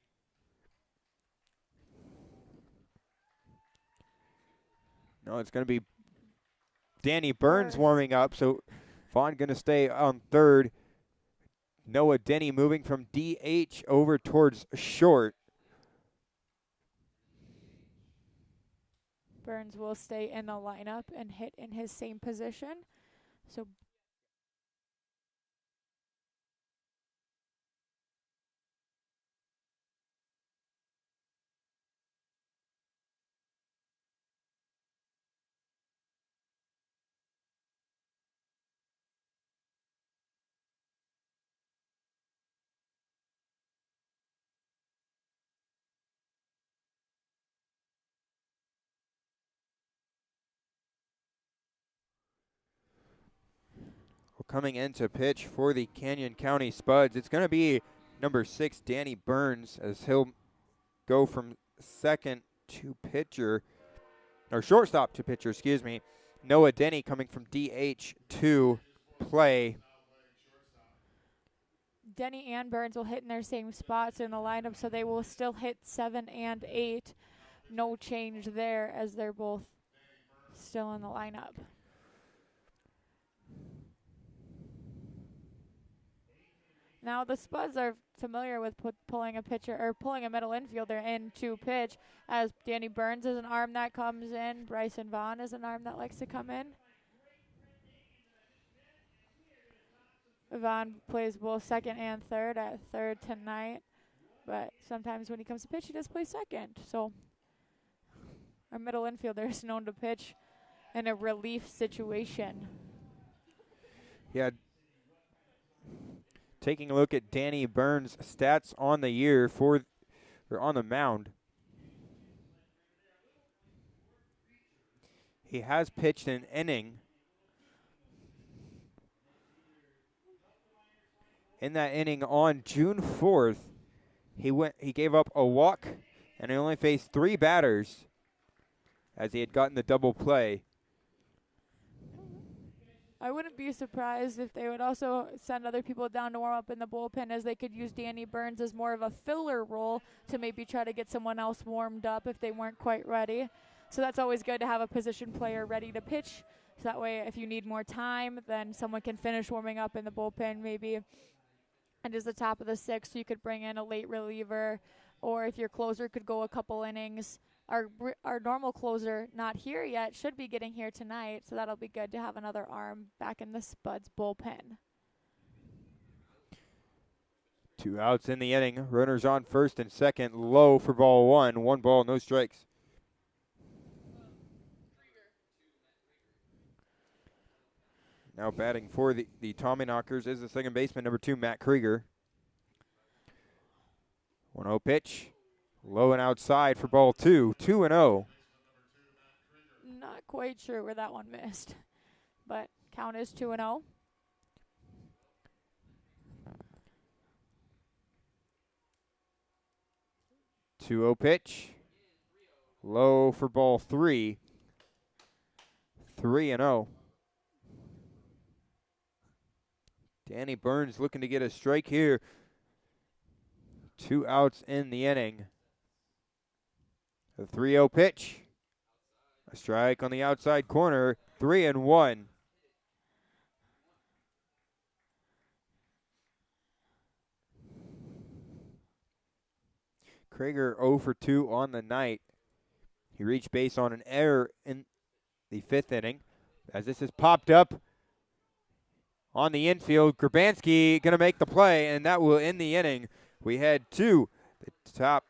No, it's going to be Danny Burns warming up, so Vaughn going to stay on third. Noah Denny moving from DH over towards short. Burns will stay in the lineup and hit in his same position. So Coming into pitch for the Canyon County Spuds, it's going to be number 6, Danny Burns, as he'll go from second to pitcher, or shortstop to pitcher, excuse me. Noah Denny coming from DH to play. Denny and Burns will hit in their same spots in the lineup, so they will still hit 7 and 8. No change there as they're both still in the lineup. Now the Spuds are familiar with pulling a pitcher or pulling a middle infielder in to pitch, as Danny Burns is an arm that comes in. Bryson Vaughn is an arm that likes to come in. Vaughn plays both second and third, at third tonight, but sometimes when he comes to pitch, he does play second. So our middle infielder is known to pitch in a relief situation. Yeah. Taking a look at Danny Burns' stats on the year on the mound. He has pitched an inning in that inning on June 4th. He gave up a walk, and he only faced 3 batters as he had gotten the double play. I wouldn't be surprised if they would also send other people down to warm up in the bullpen, as they could use Danny Burns as more of a filler role to maybe try to get someone else warmed up if they weren't quite ready. So that's always good to have a position player ready to pitch. So that way, if you need more time, then someone can finish warming up in the bullpen maybe. And as the top of the 6th, you could bring in a late reliever, or if your closer could go a couple innings. Our normal closer, not here yet, should be getting here tonight, so that'll be good to have another arm back in the Spuds bullpen. 2 outs in the inning. Runners on first and second. Low for ball 1. 1 ball, no strikes. Now batting for the Tommyknockers is the second baseman, number 2, Matt Krieger. 1-0 pitch. Low and outside for ball 2. 2-0. Not quite sure where that one missed, but count is 2-0. Two-0 pitch. Low for ball 3. 3-0. Danny Burns looking to get a strike here. 2 outs in the inning. The 3-0 pitch. A strike on the outside corner. 3-1. Krieger 0 for 2 on the night. He reached base on an error in the 5th inning. As this is popped up on the infield, Grabanski going to make the play, and that will end the inning. We head to the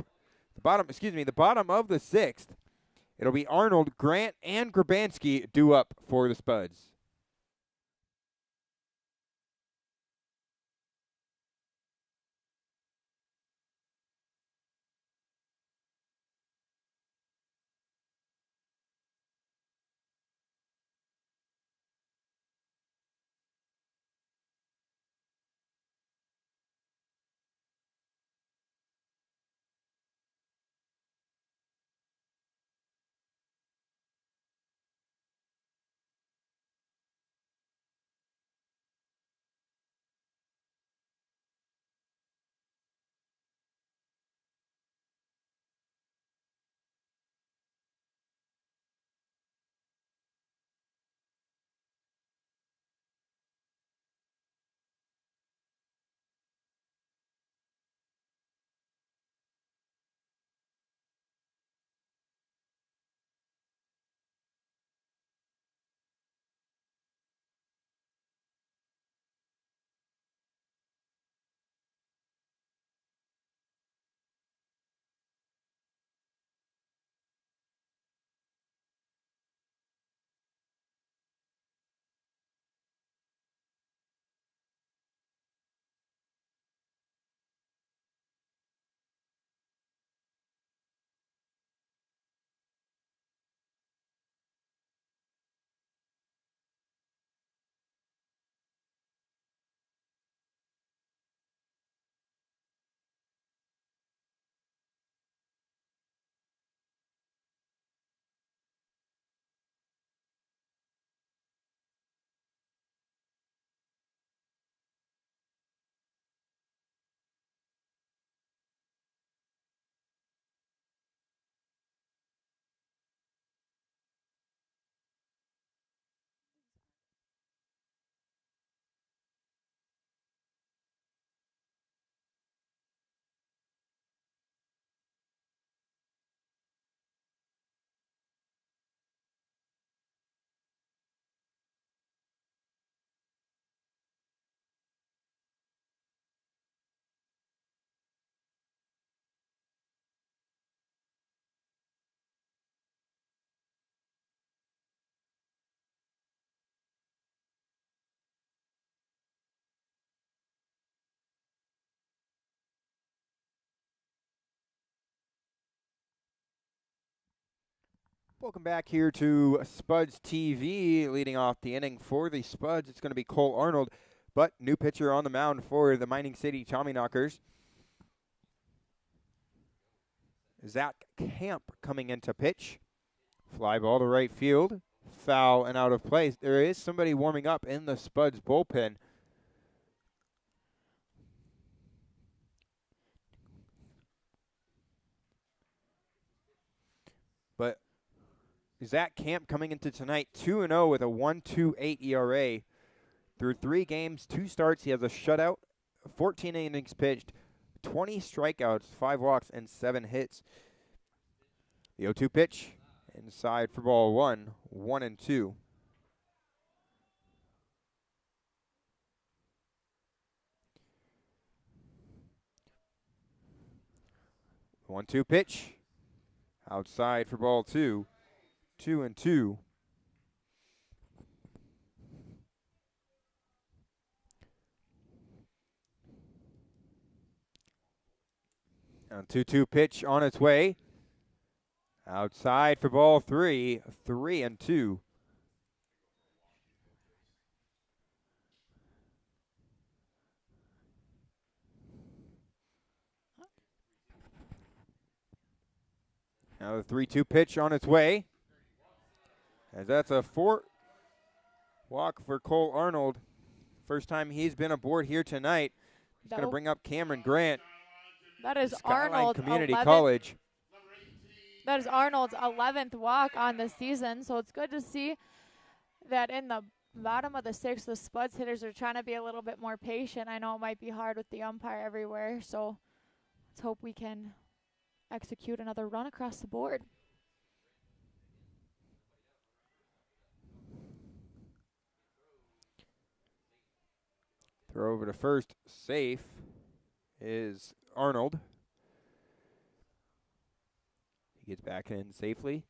bottom of the 6th. It'll be Arnold, Grant, and Grabanski due up for the Spuds. Welcome back here to SpudsTV. Leading off the inning for the Spuds, it's going to be Cole Arnold. but new pitcher on the mound for the Mining City Tommyknockers. Zach Camp coming into pitch. Fly ball to right field. Foul and out of play. There is somebody warming up in the Spuds bullpen. But Zach Camp coming into tonight 2-0 with a 1.28 ERA. Through 3 games, 2 starts, he has a shutout, 14 innings pitched, 20 strikeouts, 5 walks, and 7 hits. The 0-2 pitch, inside for ball 1, 1-2. The 1-2 pitch, outside for ball 2, 2-2. And 2-2 pitch on its way. Outside for ball 3, 3-2. Now the 3-2 pitch on its way. As that's a 4 walk for Cole Arnold. First time he's been aboard here tonight. He's going to bring up Cameron Grant. That is Skyline Arnold's Community 11th College. That is Arnold's 11th walk on the season, so it's good to see that in the bottom of the 6th, the Spuds hitters are trying to be a little bit more patient. I know it might be hard with the umpire everywhere, so let's hope we can execute another run across the board. Throw over to first, safe is Arnold. He gets back in safely.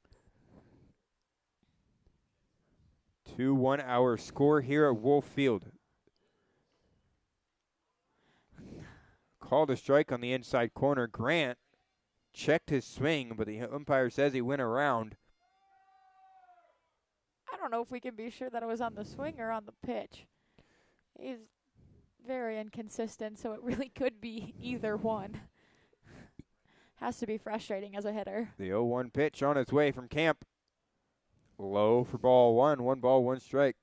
2-1 our score here at Wolf Field. Called a strike on the inside corner. Grant checked his swing, but the umpire says he went around. I don't know if we can be sure that it was on the swing or on the pitch. He's very inconsistent, so it really could be either one. Has to be frustrating as a hitter. The 0-1 pitch on its way from Camp. Low for ball 1. 1 ball, 1 strike.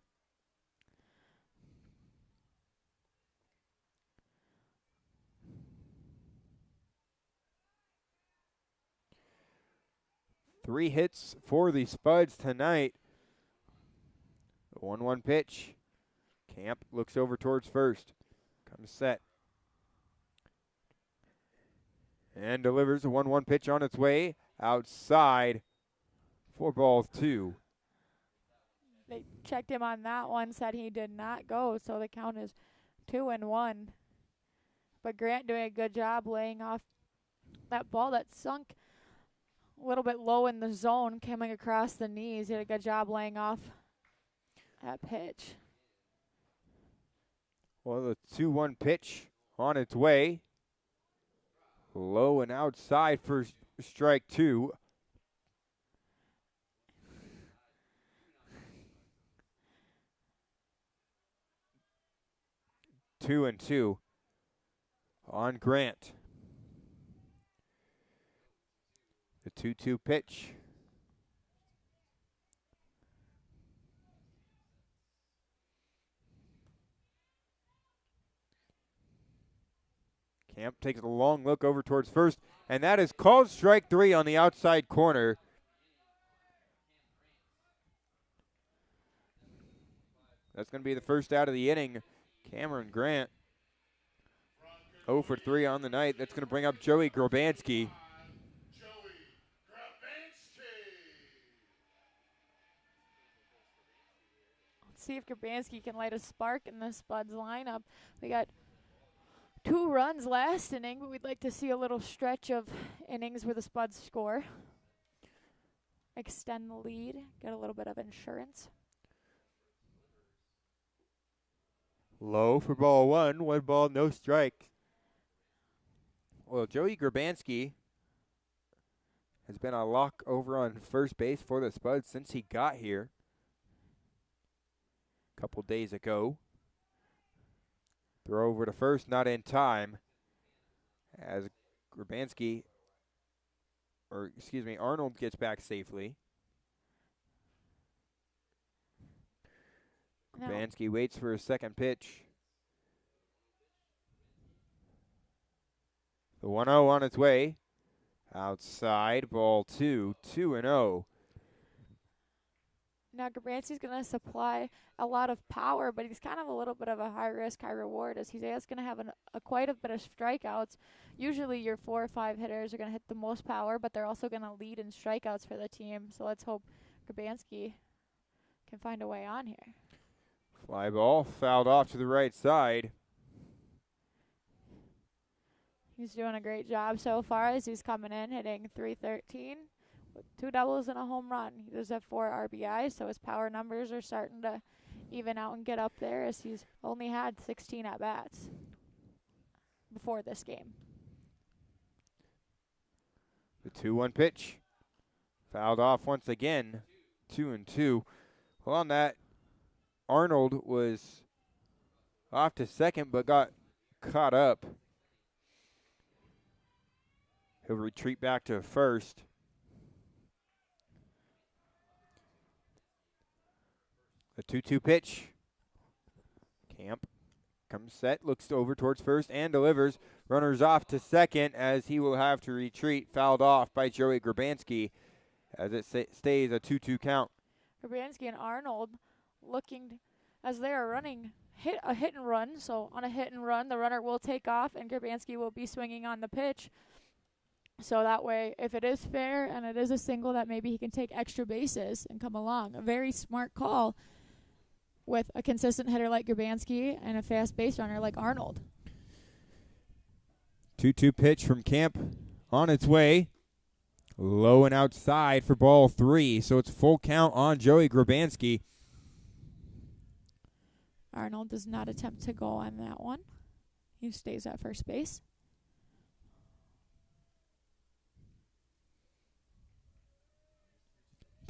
Three hits for the Spuds tonight. The 1-1 pitch. Camp looks over towards first. Comes set. And delivers a 1-1 pitch on its way. Outside for ball 2. They checked him on that one, said he did not go, so the count is 2-1. But Grant doing a good job laying off that ball that sunk a little bit low in the zone, coming across the knees. He did a good job laying off that pitch. Well, the 2-1 pitch on its way. Low and outside for strike 2. Two and 2 on Grant. The 2-2 pitch. Camp takes a long look over towards first, and that is called strike 3 on the outside corner. That's going to be the first out of the inning. Cameron Grant 0 for 3 on the night. That's going to bring up Joey Grobanski. Let's see if Grabanski can light a spark in the Spuds lineup. We got 2 runs last inning, but we'd like to see a little stretch of innings where the Spuds score. Extend the lead, get a little bit of insurance. Low for ball 1. 1 ball, no strike. Well, Joey Grabanski has been a lock over on first base for the Spuds since he got here a couple days ago. Throw over to first, not in time. As Arnold gets back safely. No. Grabansky waits for his second pitch. The 1-0 on its way. Outside, ball 2, 2-0. Now Grabansky's going to supply a lot of power, but he's kind of a little bit of a high risk, high reward, as he's going to have quite a bit of strikeouts. Usually your 4 or 5 hitters are going to hit the most power, but they're also going to lead in strikeouts for the team. So let's hope Grabansky can find a way on here. Fly ball fouled off to the right side. He's doing a great job so far as he's coming in, hitting .313 with 2 doubles and a home run. He does have 4 RBIs, so his power numbers are starting to even out and get up there, as he's only had 16 at-bats before this game. The 2-1 pitch. Fouled off once again. 2-2. Well, on that, Arnold was off to second but got caught up. He'll retreat back to first. The 2-2 pitch. Camp comes set, looks over towards first and delivers. Runners off to second as he will have to retreat. Fouled off by Joey Grabansky as it stays a 2-2 count. Grabansky and Arnold looking as they are running a hit and run. So on a hit and run, the runner will take off and Grabansky will be swinging on the pitch. So that way, if it is fair and it is a single, that maybe he can take extra bases and come along. A very smart call with a consistent hitter like Grabansky and a fast base runner like Arnold. 2-2 pitch from Camp on its way. Low and outside for ball 3. So it's full count on Joey Grabansky. Arnold does not attempt to go on that one. He stays at first base.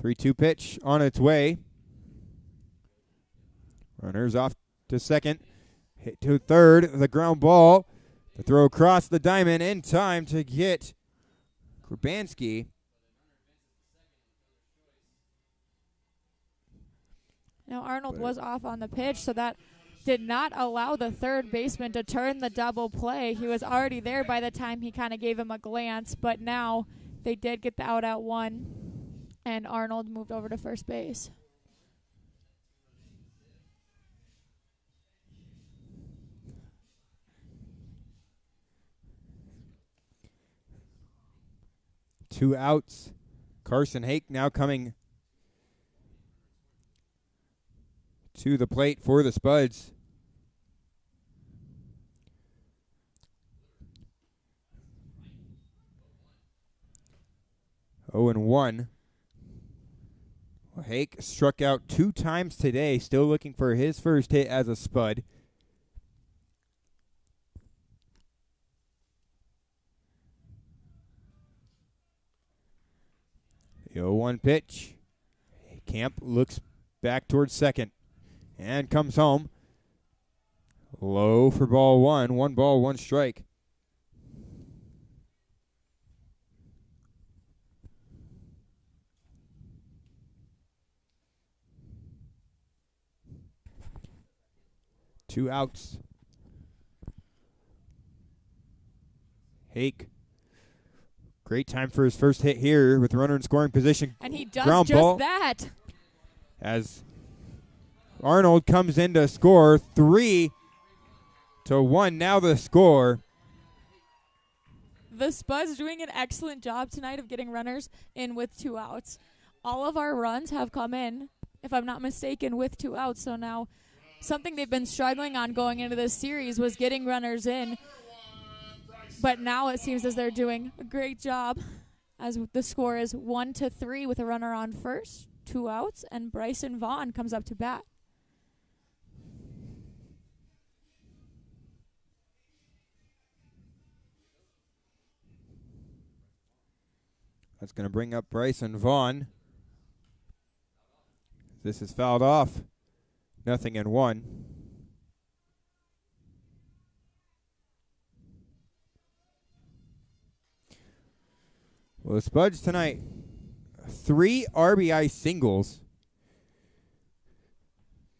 3-2 pitch on its way. Runners off to second. Hit to third. The ground ball. The throw across the diamond in time to get Grabansky. Now Arnold was off on the pitch, so that did not allow the third baseman to turn the double play. He was already there by the time he kind of gave him a glance, but now they did get the out at 1, and Arnold moved over to first base. Two outs. Carson Hake now coming to the plate for the Spuds. Oh and 1. Well, Hake struck out 2 times today, still looking for his first hit as a Spud. The 0-1 pitch. Camp looks back towards second and comes home. Low for ball 1. 1 ball, 1 strike. Two outs. Hake. Great time for his first hit here with the runner in scoring position. And he does Ground just ball. that. As Arnold comes in to score 3-1. Now the score. The Spuds doing an excellent job tonight of getting runners in with 2 outs. All of our runs have come in, if I'm not mistaken, with 2 outs. So now something they've been struggling on going into this series was getting runners in. But now it seems as they're doing a great job, as the score is 1-3 with a runner on first, 2 outs, and Bryson Vaughn comes up to bat. That's going to bring up Bryson Vaughn. This is fouled off. 0-1. Well, the Spuds tonight, 3 RBI singles.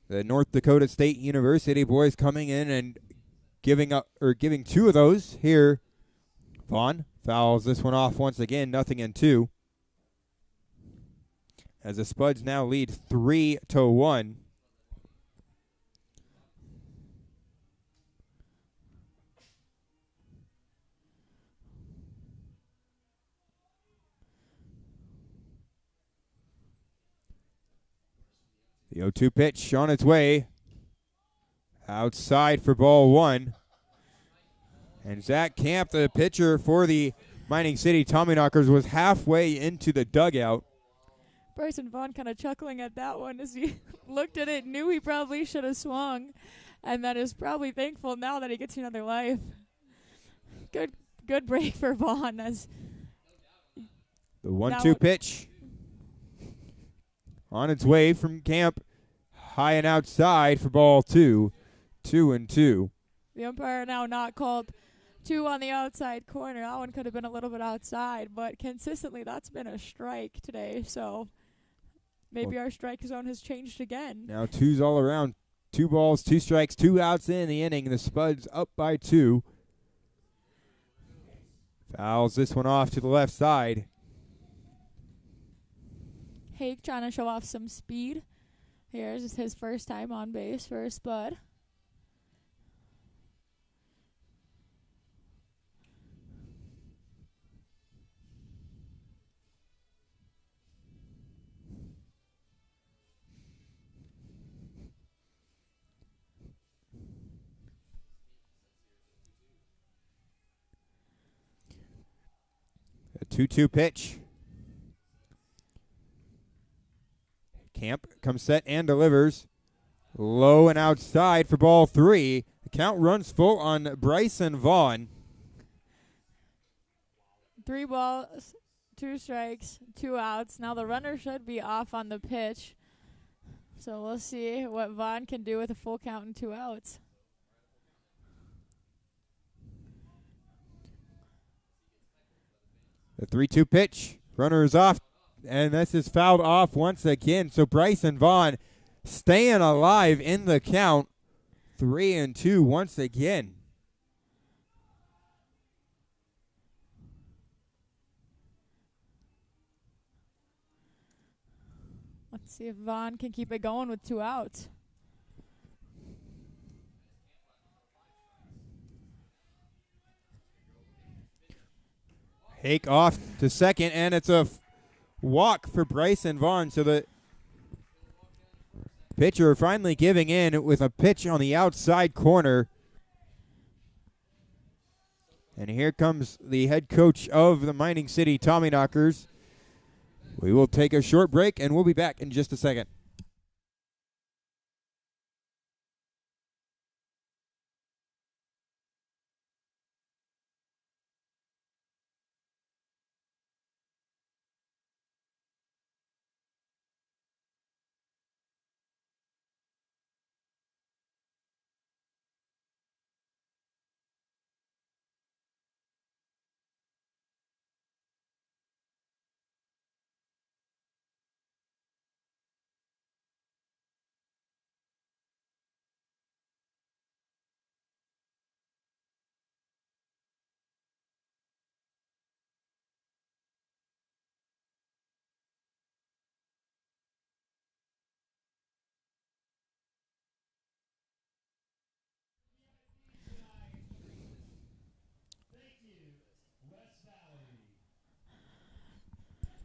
The North Dakota State University boys coming in and giving 2 of those here. Vaughn fouls this one off once again, 0-2. As the Spuds now lead 3-1. The 0-2 pitch on its way. Outside for ball 1. And Zach Camp, the pitcher for the Mining City Tommyknockers, was halfway into the dugout. Bryson Vaughn kind of chuckling at that one as he looked at it, knew he probably should have swung, and then is probably thankful now that he gets another life. Good break for Vaughn as the 1-2 pitch on its way from Camp, high and outside for ball 2. 2-2. The umpire now not called 2 on the outside corner. That one could have been a little bit outside, but consistently that's been a strike today, so maybe our strike zone has changed again. Now 2s all around. 2 balls, 2 strikes, 2 outs in the inning. The Spuds up by 2. Fouls this one off to the left side. Hake trying to show off some speed. Here's his first time on base for a Spud. A 2-2 pitch. Camp comes set and delivers. Low and outside for ball 3. The count runs full on Bryson Vaughn. 3 balls, 2 strikes, 2 outs. Now the runner should be off on the pitch. So we'll see what Vaughn can do with a full count and 2 outs. The 3-2 pitch. Runner is off, and this is fouled off once again. So Bryson Vaughn staying alive in the count. 3-2 once again. Let's see if Vaughn can keep it going with 2 outs. Hake off to second, and it's a walk for Bryson Vaughn. So the pitcher finally giving in with a pitch on the outside corner. And here comes the head coach of the Mining City Tommyknockers. We will take a short break, and we'll be back in just a second.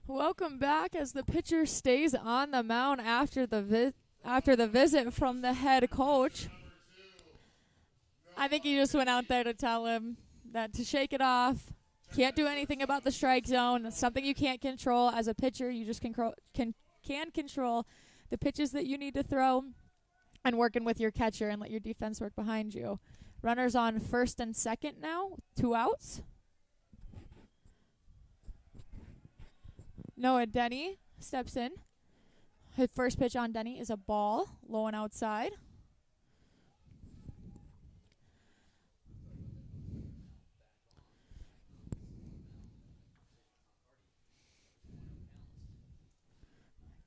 Welcome back as the pitcher stays on the mound after the visit from the head coach. I think he just went out there to tell him that to shake it off. Can't do anything about the strike zone. It's something you can't control as a pitcher. You just can control the pitches that you need to throw and working with your catcher and let your defense work behind you. Runners on first and second now, 2 outs. Noah Denny steps in. His first pitch on Denny is a ball, low and outside.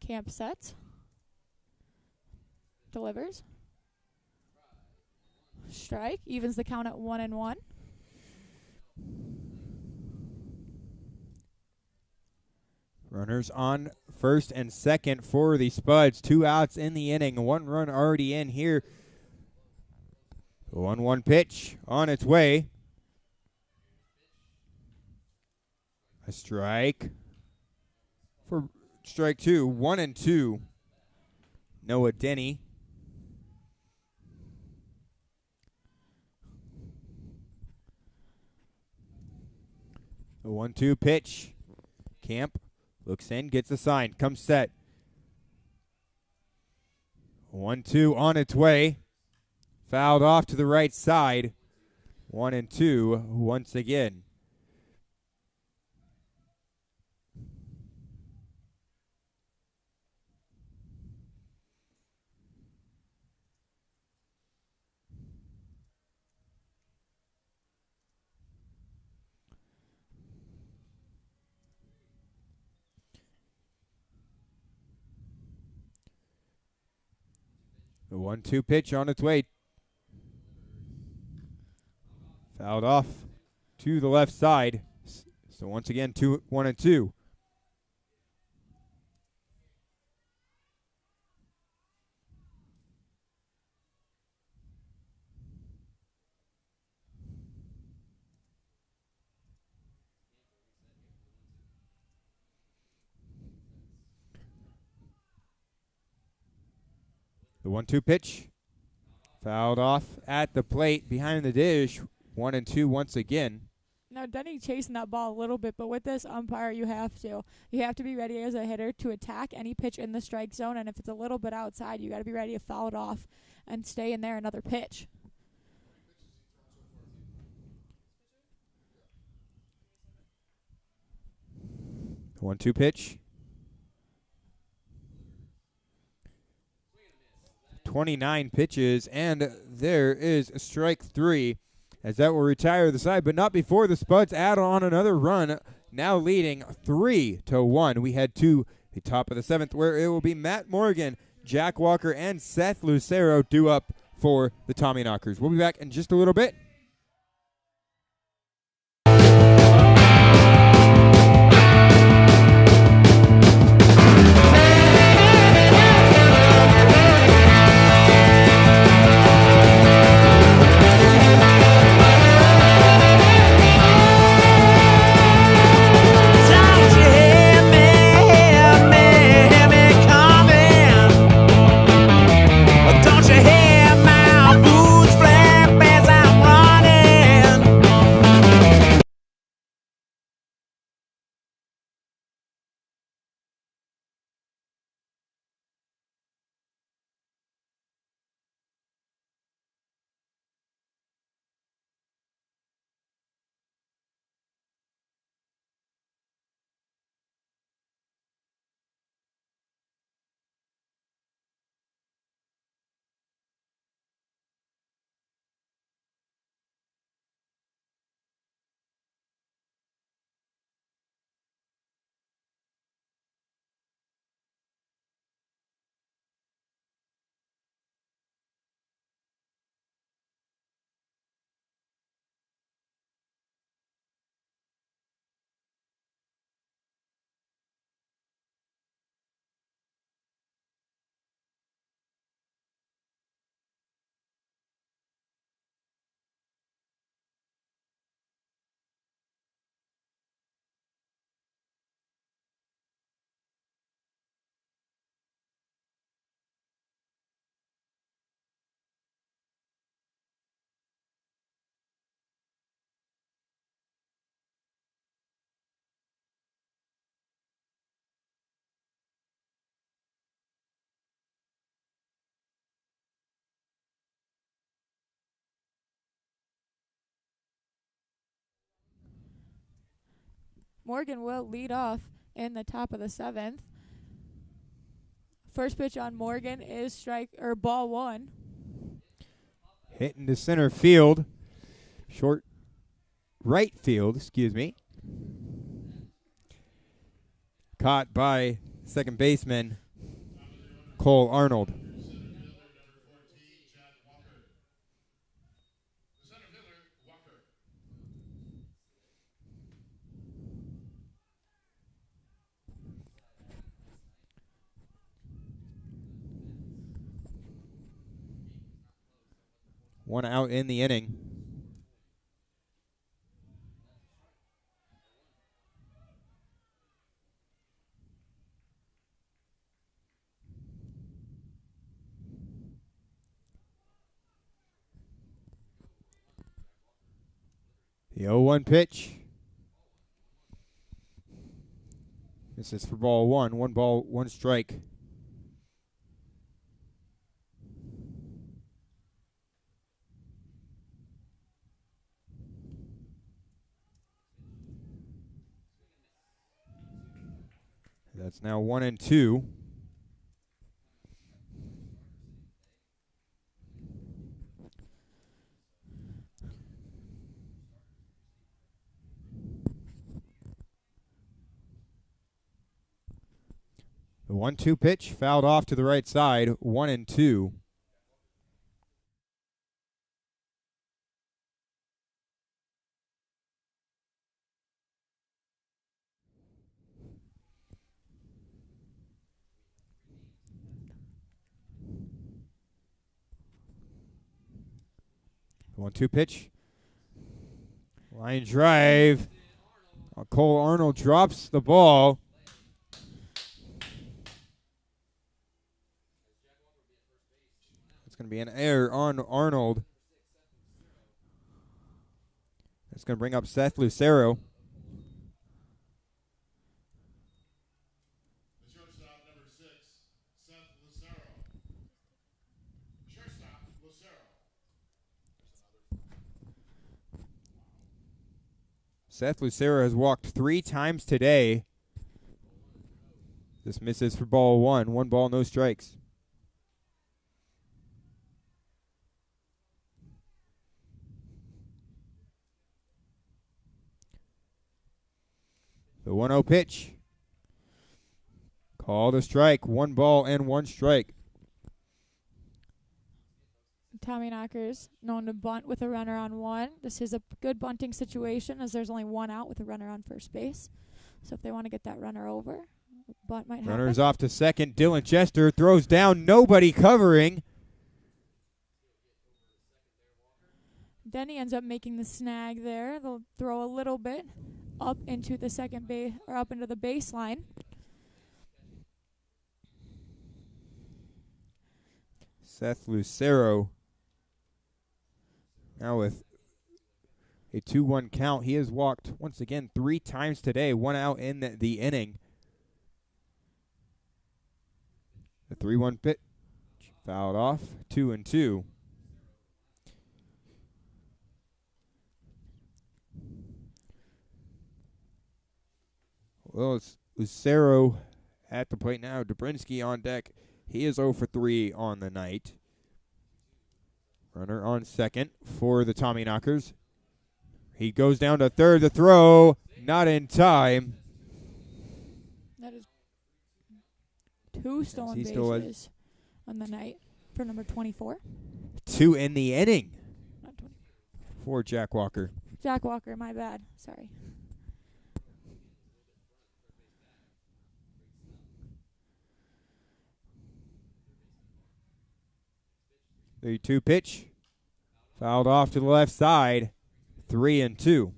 Camp sets. Delivers. Strike. Evens the count at 1-1. Runners on first and second for the Spuds. 2 outs in the inning. 1 run already in here. The 1-1 pitch on its way. A strike for strike 2. 1-2. Noah Denny. The 1-2 pitch. Camp looks in, gets a sign, comes set. 1-2 on its way. Fouled off to the right side. 1-2 once again. The 1-2 pitch on its way. Fouled off to the left side. So once again, 1-2. The 1-2 pitch. Fouled off at the plate behind the dish. 1-2 once again. Now, Denny chasing that ball a little bit, but with this umpire, you have to be ready as a hitter to attack any pitch in the strike zone, and if it's a little bit outside, you got to be ready to foul it off and stay in there another pitch. The 1-2 pitch. 29 pitches, and there is strike 3. As that will retire the side, but not before the Spuds add on another run, now leading 3-1. We head to the top of the 7th, where it will be Matt Morgan, Jack Walker, and Seth Lucero due up for the Tommyknockers. We'll be back in just a little bit. Morgan will lead off in the top of the 7th. First pitch on Morgan is ball 1. Hitting to center field. Right field, excuse me. Caught by second baseman Cole Arnold. Center fielder number 14, Chad Walker. The center fielder, Walker. One out in the inning. The 0-1 pitch. This is for ball one. 1 ball, 1 strike. That's now 1-2. The 1-2 pitch fouled off to the right side, 1-2. The 1-2 pitch. Line drive. Cole Arnold drops the ball. It's going to be an error on Arnold. It's going to bring up Seth Lucero. The shortstop, number 6, Seth Lucero. Shortstop, Lucero. Seth Lucero has walked 3 times today. This misses for ball 1. 1 ball, no strikes. The 1-0 pitch. Called a strike. 1 ball and 1 strike. Tommy Knockers known to bunt with a runner on 1. This is a good bunting situation as there's only 1 out with a runner on first base. So if they want to get that runner over, bunt might happen. Runner's off to second. Dylan Chester throws down. Nobody covering. Denny ends up making the snag there. They'll throw a little bit up into the second base or up into the baseline. Seth Lucero now with a 2-1 count. He has walked once again 3 times today. 1 out in the inning. The 3-1 pitch fouled off. 2-2. Well, it's Lucero at the plate now. Dobrinsky on deck. He is 0 for 3 on the night. Runner on second for the Tommy Knockers. He goes down to third. The throw, not in time. That is 2 stolen he still bases on the night for number 24. 2 in the inning Not 20. for Jack Walker. Jack Walker, my bad. Sorry. The 2 pitch fouled off to the left side. 3-2.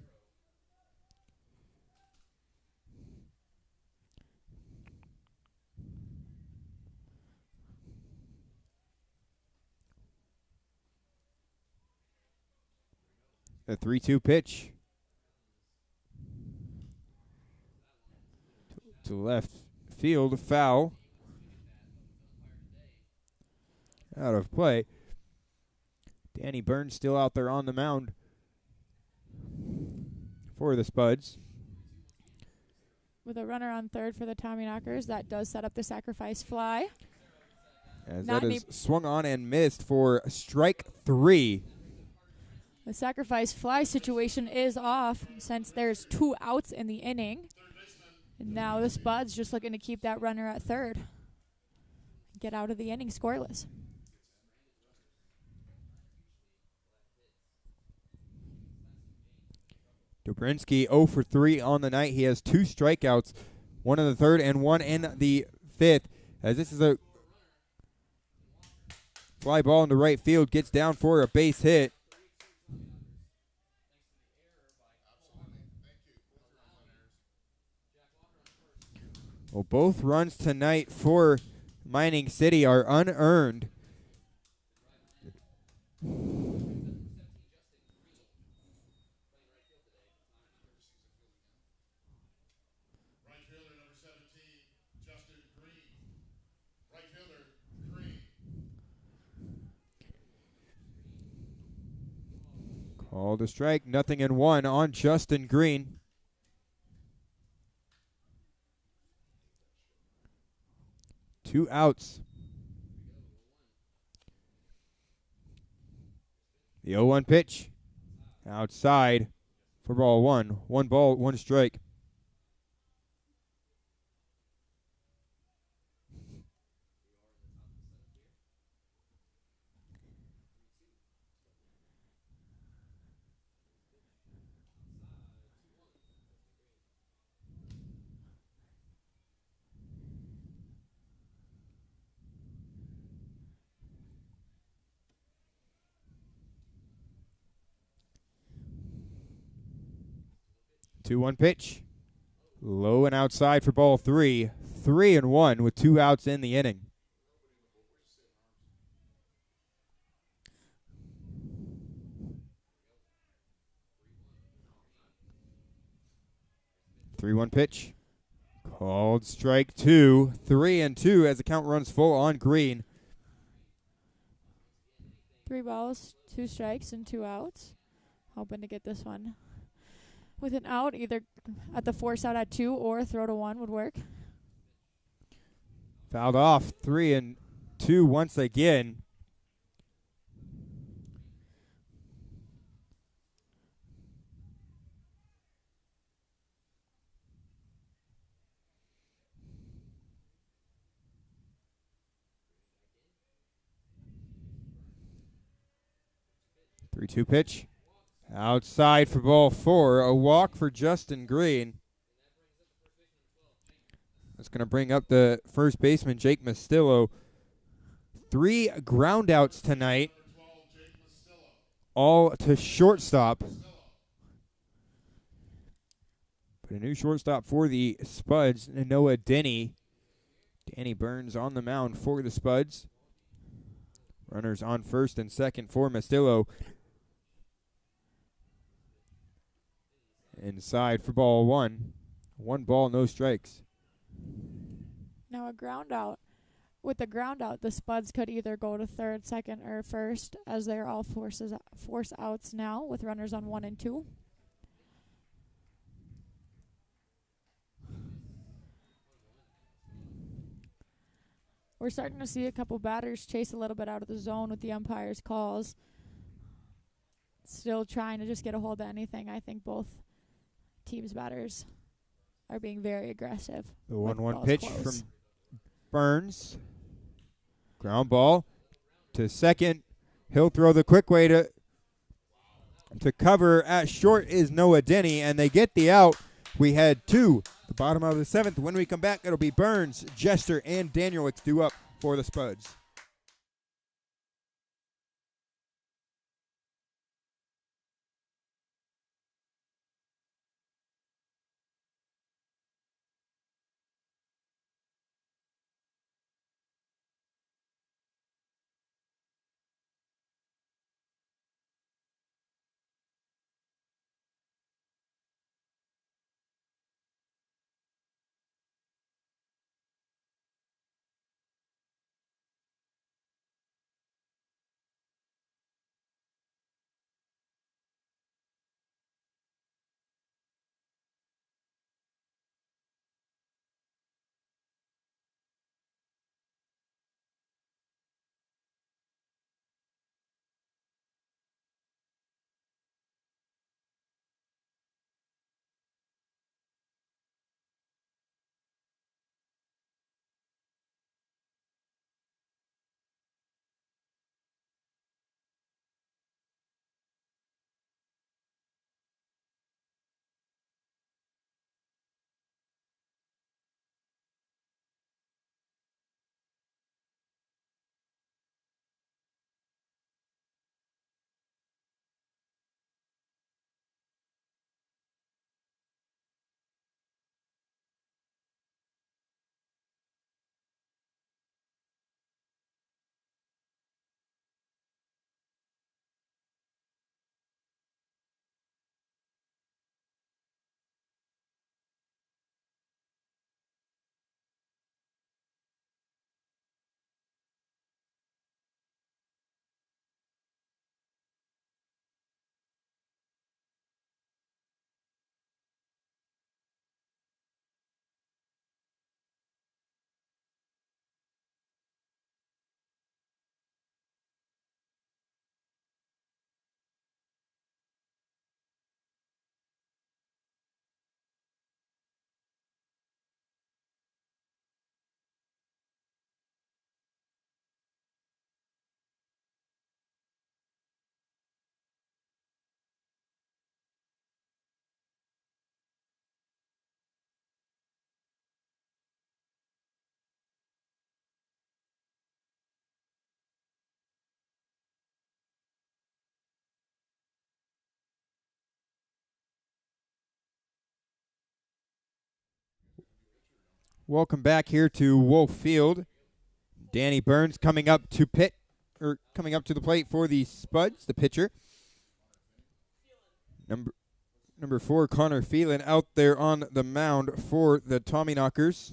The 3-2 pitch to left field, foul. Out of play. Danny Burns still out there on the mound for the Spuds. With a runner on third for the Tommy Knockers, that does set up the sacrifice fly. As Not that is swung on and missed for strike 3. The sacrifice fly situation is off since there's 2 outs in the inning. And now the Spuds just looking to keep that runner at third. get out of the inning scoreless. Dobrinsky 0 for 3 on the night. He has 2 strikeouts, 1 in the third and 1 in the fifth. As this is a fly ball into right field, gets down for a base hit. Well, both runs tonight for Mining City are unearned. Right fielder number 17, Justin Green. Right fielder, Green. Called a strike, 0-1 on Justin Green. Two outs. The 0-1 pitch. Outside for ball one. 1 ball, 1 strike. Two one pitch. Low and outside for ball 3. 3-1 with 2 outs in the inning. Three one pitch. Called strike 2. 3-2 as the count runs full on Green. 3 balls, 2 strikes, and 2 outs. Hoping to get this one with an out, either at the force out at 2 or throw to 1 would work. Fouled off. 3-2 once again. Three-two pitch. Outside for ball 4. A walk for Justin Green. That's going to bring up the first baseman, Jake Mastillo. 3 groundouts tonight. All to shortstop. But a new shortstop for the Spuds, Noah Denny. Danny Burns on the mound for the Spuds. Runners on first and second for Mastillo. Inside for ball 1. 1 ball, no strikes. Now a ground out. With the ground out, the Spuds could either go to third, second, or first, as they're all force outs now with runners on 1 and 2. We're starting to see a couple batters chase a little bit out of the zone with the umpire's calls. Still trying to just get a hold of anything. I think both teams' batters are being very aggressive. The 1-1 pitch from Burns. Ground ball to second. He'll throw the quick way to cover. At short is Noah Denny, and they get the out. We head to the bottom of the 7th. When we come back, it'll be Burns, Jester, and Danielix due up for the Spuds. Welcome back here to Wolf Field. Danny Burns coming up to the plate for the Spuds, the pitcher. Number 4, Connor Phelan, out there on the mound for the Tommyknockers.